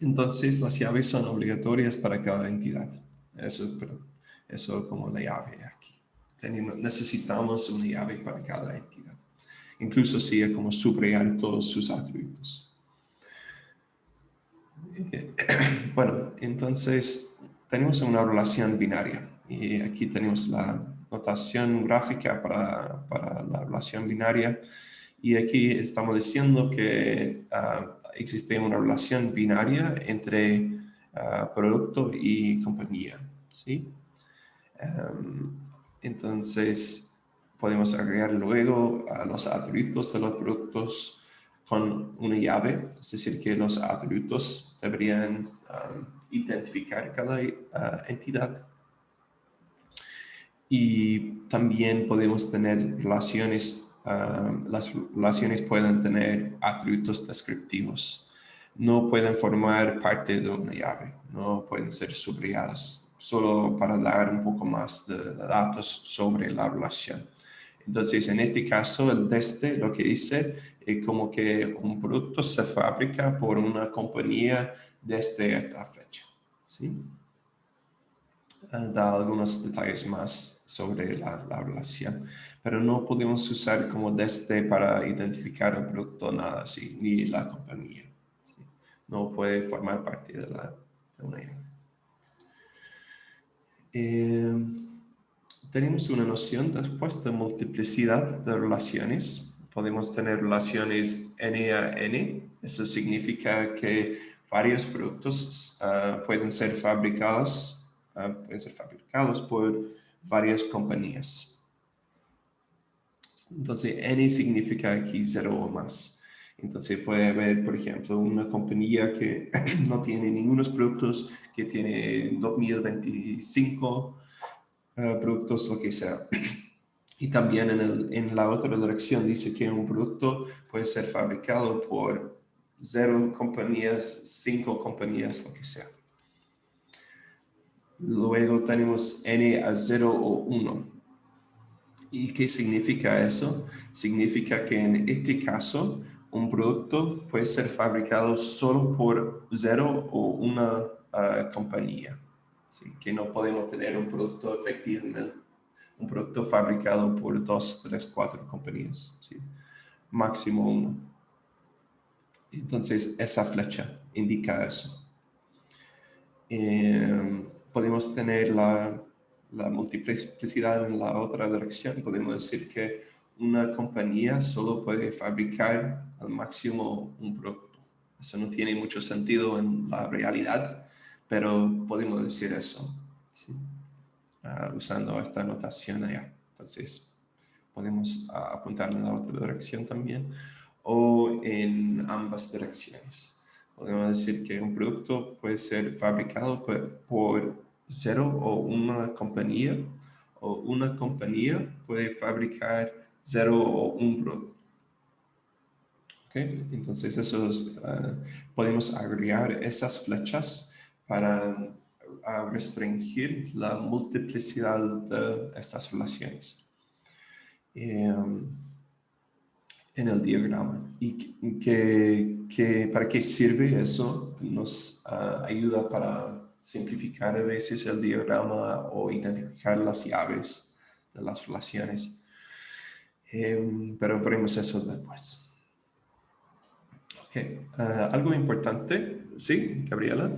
Entonces, las llaves son obligatorias para cada entidad. Eso como la llave aquí. Necesitamos una llave para cada entidad. Incluso si es como subrayar todos sus atributos. Bueno, entonces tenemos una relación binaria. Y aquí tenemos la notación gráfica para la relación binaria. Y aquí estamos diciendo que existe una relación binaria entre producto y compañía, ¿sí? Entonces, podemos agregar luego a los atributos de los productos con una llave, es decir, que los atributos deberían identificar cada entidad. Y también podemos tener relaciones, las relaciones pueden tener atributos descriptivos. No pueden formar parte de una llave, no pueden ser subrayadas, solo para dar un poco más de datos sobre la relación. Entonces, en este caso, el desde lo que dice es como que un producto se fabrica por una compañía desde esta fecha, ¿sí? Da algunos detalles más sobre la relación, pero no podemos usar como desde para identificar el producto, nada así, ni la compañía, ¿sí? No puede formar parte de una llave. Tenemos una noción después de multiplicidad de relaciones. Podemos tener relaciones n a n. Eso significa que varios productos pueden ser fabricados por varias compañías. Entonces, n significa aquí 0 o más. Entonces, puede haber, por ejemplo, una compañía que no tiene ningunos productos, que tiene 2025 productos, lo que sea. Y también en la otra dirección dice que un producto puede ser fabricado por 0 compañías, 5 compañías, lo que sea. Luego tenemos n a 0 o 1. ¿Y qué significa eso? Significa que en este caso, un producto puede ser fabricado solo por 0 o una compañía. ¿Sí? Que no podemos tener un producto efectivo, un producto fabricado por 2, 3, 4 compañías. ¿Sí? Máximo 1. Entonces, esa flecha indica eso. Podemos tener la multiplicidad en la otra dirección. Podemos decir que una compañía solo puede fabricar al máximo un producto. Eso no tiene mucho sentido en la realidad, pero podemos decir eso, ¿sí? Usando esta notación allá. Entonces, podemos apuntar en la otra dirección también, o en ambas direcciones. Podemos decir que un producto puede ser fabricado por 0 o una compañía, o una compañía puede fabricar 0 o un producto. ¿Okay? Entonces, podemos agregar esas flechas para restringir la multiplicidad de estas relaciones en el diagrama. ¿Y para qué sirve eso? Nos ayuda para simplificar a veces el diagrama o identificar las llaves de las relaciones. Pero veremos eso después. Okay. Algo importante. ¿Sí, Gabriela?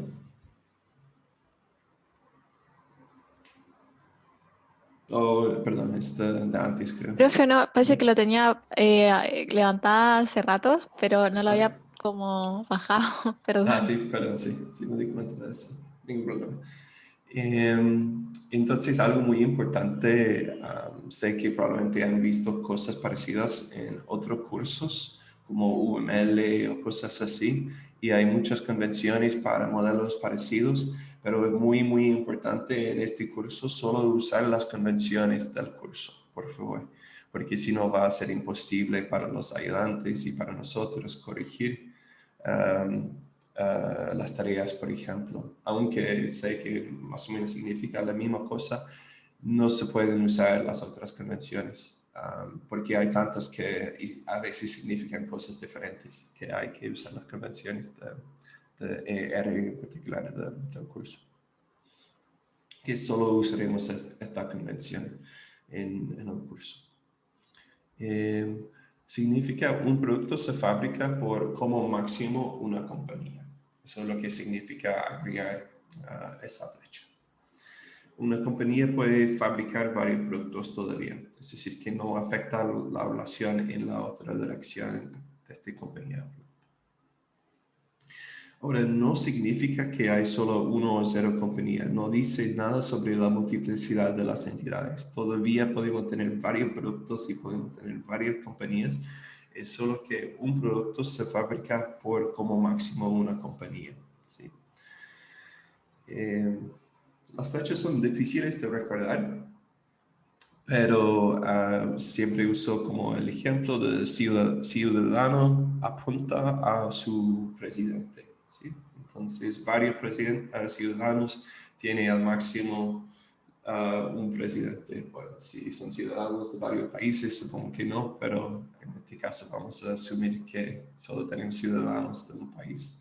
Perdón, de antes creo. Profe, no, parece que lo tenía levantada hace rato, pero no lo había como bajado, perdón. Sí, perdón, sí me di cuenta de eso. Ningún problema. Entonces, algo muy importante, sé que probablemente han visto cosas parecidas en otros cursos, como UML o cosas así, y hay muchas convenciones para modelos parecidos, pero es muy, muy importante en este curso solo usar las convenciones del curso, por favor, porque si no va a ser imposible para los ayudantes y para nosotros corregir las tareas, por ejemplo. Aunque sé que más o menos significa la misma cosa, no se pueden usar las otras convenciones, porque hay tantas que a veces significan cosas diferentes, que hay que usar las convenciones de ER en particular del curso. Que solo usaremos esta convención en el curso. Significa un producto se fabrica por como máximo una compañía. Eso es lo que significa agregar esa flecha. Una compañía puede fabricar varios productos todavía, es decir, que no afecta la relación en la otra dirección de esta compañía. Ahora, no significa que hay solo uno o 0 compañías. No dice nada sobre la multiplicidad de las entidades. Todavía podemos tener varios productos y podemos tener varias compañías. Es solo que un producto se fabrica por como máximo una compañía. ¿Sí? Las fechas son difíciles de recordar, pero siempre uso como el ejemplo del ciudadano apunta a su presidente. ¿Sí? Entonces, varios ciudadanos tienen al máximo un presidente. Bueno, si son ciudadanos de varios países, supongo que no, pero en este caso vamos a asumir que solo tenemos ciudadanos de un país.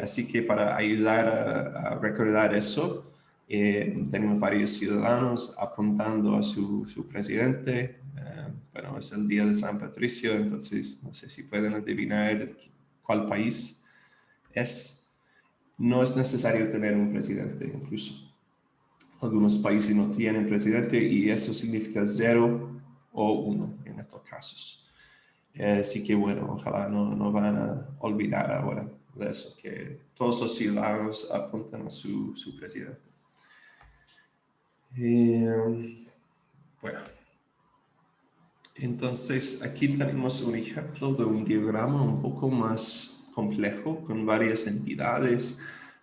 Así que para ayudar a recordar eso, tenemos varios ciudadanos apuntando a su presidente. Bueno, es el día de San Patricio, entonces no sé si pueden adivinar cuál país es. No es necesario tener un presidente, incluso. Algunos países no tienen presidente y eso significa 0 o 1 en estos casos. Así que bueno, ojalá no van a olvidar ahora de eso, que todos los ciudadanos apuntan a su presidente. Bueno, entonces aquí tenemos un ejemplo de un diagrama un poco más complejo con varias entidades,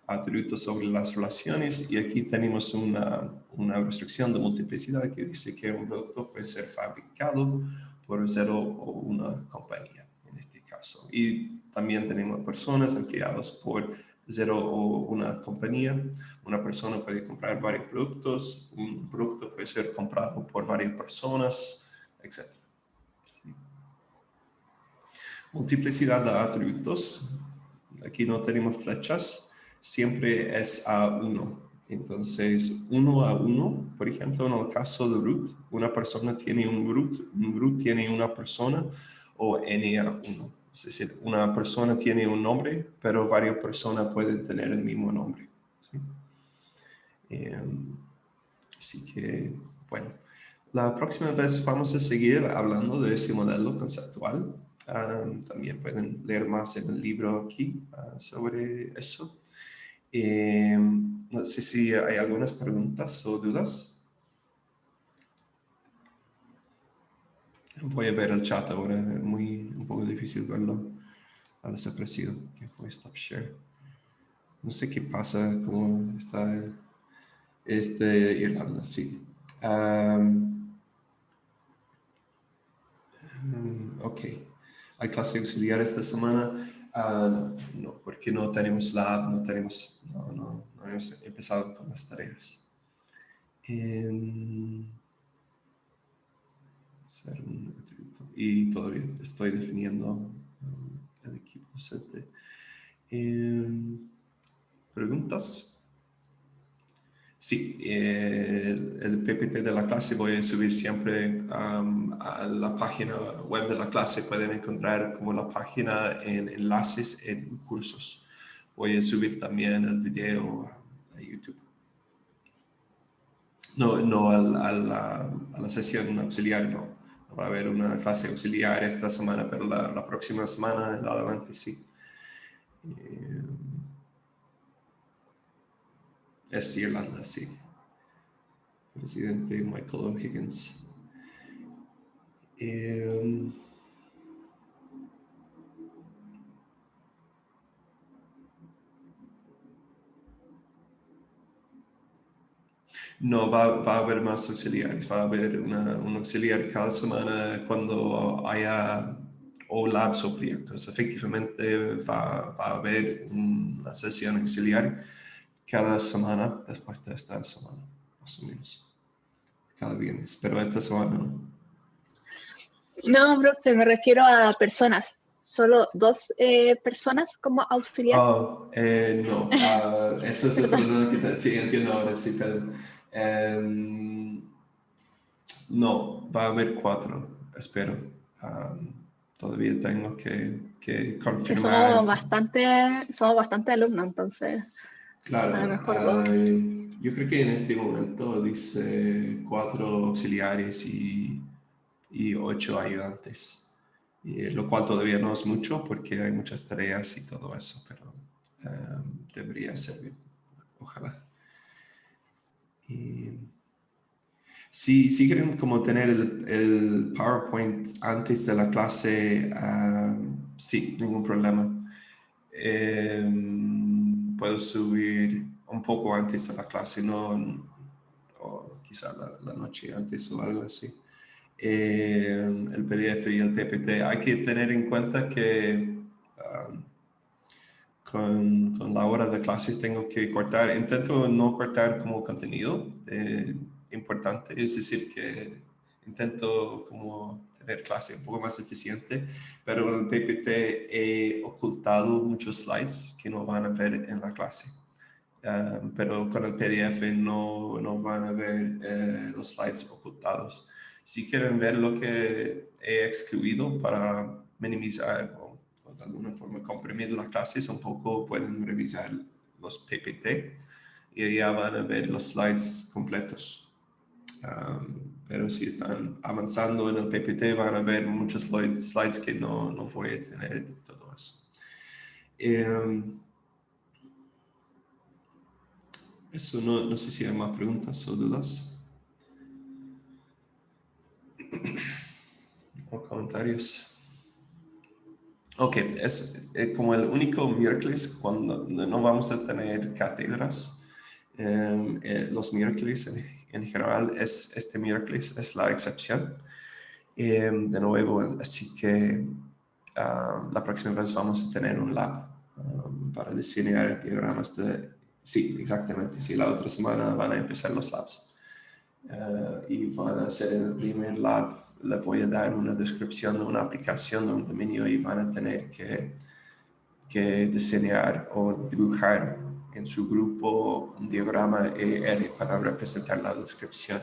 atributos sobre las relaciones, y aquí tenemos una restricción de multiplicidad que dice que un producto puede ser fabricado por 0 o una compañía en este caso. Y también tenemos personas empleadas por 0 o una compañía. Una persona puede comprar varios productos, un producto puede ser comprado por varias personas, etc. ¿Sí? Multiplicidad de atributos. Aquí no tenemos flechas, siempre es a 1. Entonces, 1 a 1, por ejemplo, en el caso de root, una persona tiene un root tiene una persona, o n a 1. Es decir, una persona tiene un nombre, pero varias personas pueden tener el mismo nombre. ¿Sí? Así que, bueno, la próxima vez vamos a seguir hablando de ese modelo conceptual. También pueden leer más en el libro aquí sobre eso. No sé si hay algunas preguntas o dudas. Voy a ver el chat ahora, es un poco difícil verlo. Ha desaparecido, que fue stop share. No sé qué pasa, cómo está Irlanda, sí. Ok. ¿Hay clase auxiliar esta semana? No, porque no tenemos lab, no hemos empezado con las tareas. Y todavía estoy definiendo el equipo docente. ¿Preguntas? Sí, el PPT de la clase voy a subir siempre a la página web de la clase. Pueden encontrar como la página en enlaces en cursos. Voy a subir también el video a YouTube. No a la sesión auxiliar, no. No va a haber una clase auxiliar esta semana, pero la próxima semana en adelante sí. Es Irlanda, sí. Presidente Michael O'Higgins. No, va a haber más auxiliares. Va a haber un auxiliar cada semana cuando haya o labs o proyectos. Efectivamente va a haber una sesión auxiliar cada semana después de esta semana, más o menos. Cada viernes, pero esta semana no. No, profe, me refiero a personas. Solo 2 personas como auxiliar. Oh, no, eso es el problema que sí, entiendo ahora, sí, pero no, va a haber 4, espero. Todavía tengo que Que confirmar. somos bastante alumnos, entonces a lo Claro, mejor 2. yo creo que en este momento dice 4 auxiliares y 8 ayudantes. Lo cual todavía no es mucho porque hay muchas tareas y todo eso, pero debería servir, ojalá. Si quieren como tener el PowerPoint antes de la clase, sí, ningún problema. Puedo subir un poco antes de la clase, no, o quizá la noche antes o algo así. El PDF y el PPT. Hay que tener en cuenta que con la hora de clases tengo que cortar, intento no cortar como contenido importante, es decir, que intento como tener clase un poco más eficiente, pero en el PPT he ocultado muchos slides que no van a ver en la clase. Pero con el PDF no van a ver los slides ocultados. Si quieren ver lo que he excluido para minimizar o de alguna forma comprimir las clases un poco, pueden revisar los PPT y ya van a ver los slides completos. Pero si están avanzando en el PPT van a ver muchos slides que no voy a tener todo eso. Eso no sé si hay más preguntas o dudas o comentarios. Ok, es como el único miércoles cuando no vamos a tener cátedras. Los miércoles en general este miércoles es la excepción. De nuevo, así que la próxima vez vamos a tener un lab para diseñar diagramas de... Sí, exactamente. Sí, la otra semana van a empezar los labs. Y van a ser en el primer lab, les voy a dar una descripción de una aplicación de un dominio y van a tener que diseñar o dibujar en su grupo un diagrama ER para representar la descripción.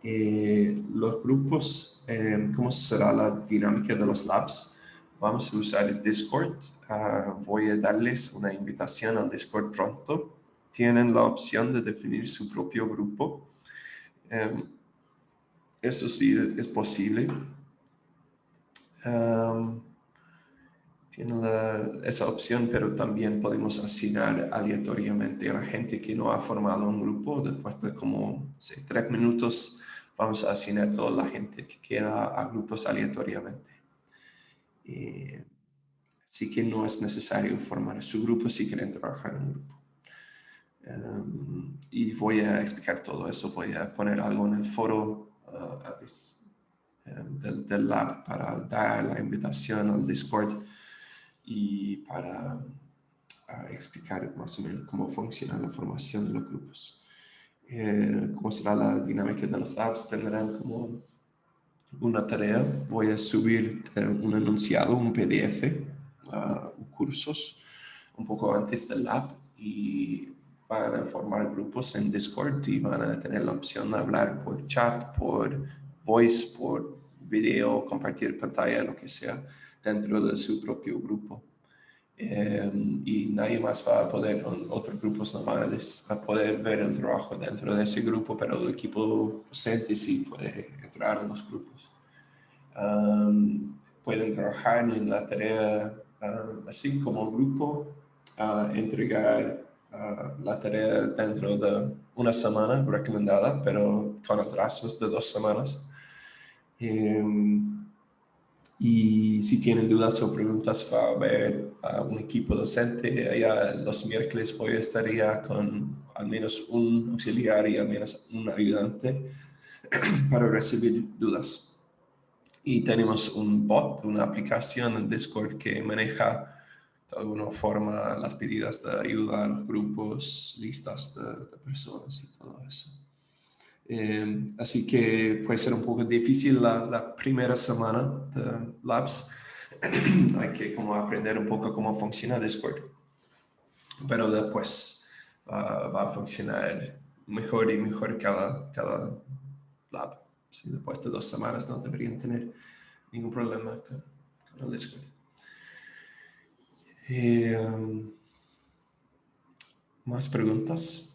Los grupos, ¿cómo será la dinámica de los labs? Vamos a usar el Discord. Voy a darles una invitación al Discord pronto. Tienen la opción de definir su propio grupo. Eso sí es posible. Tienen esa opción, pero también podemos asignar aleatoriamente a la gente que no ha formado un grupo. Después de como 3 minutos, vamos a asignar a toda la gente que queda a grupos aleatoriamente. Así que no es necesario formar su grupo si quieren trabajar en un grupo. Y voy a explicar todo eso. Voy a poner algo en el foro del lab para dar la invitación al Discord y para explicar más o menos cómo funciona la formación de los grupos. Cómo será la dinámica de los labs, tendrán como una tarea. Voy a subir un enunciado, un PDF, cursos, un poco antes del lab y van a formar grupos en Discord y van a tener la opción de hablar por chat, por voice, por video, compartir pantalla, lo que sea, dentro de su propio grupo. Y nadie más va a poder, otros grupos no van a poder ver el trabajo dentro de ese grupo, pero el equipo docente sí puede entrar en los grupos. Pueden trabajar en la tarea así como grupo, entregar la tarea dentro de una semana recomendada, pero con atrasos de 2 semanas. Y si tienen dudas o preguntas, va a haber un equipo docente. Allá los miércoles voy a estar ya con al menos un auxiliar y al menos un ayudante para recibir dudas. Y tenemos un bot, una aplicación en Discord que maneja de alguna forma las pedidas de ayuda a los grupos, listas de personas y todo eso. Así que puede ser un poco difícil la primera semana de Labs. Hay que como aprender un poco cómo funciona Discord. Pero después va a funcionar mejor y mejor cada Lab. Sí, después de 2 semanas no deberían tener ningún problema con el Discord. ¿Más preguntas?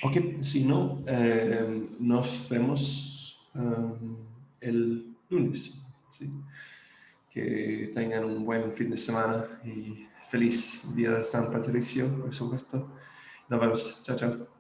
Ok, si no, nos vemos el lunes. ¿Sí? Que tengan un buen fin de semana y feliz día de San Patricio, por supuesto. Nos vemos. Chao, chao.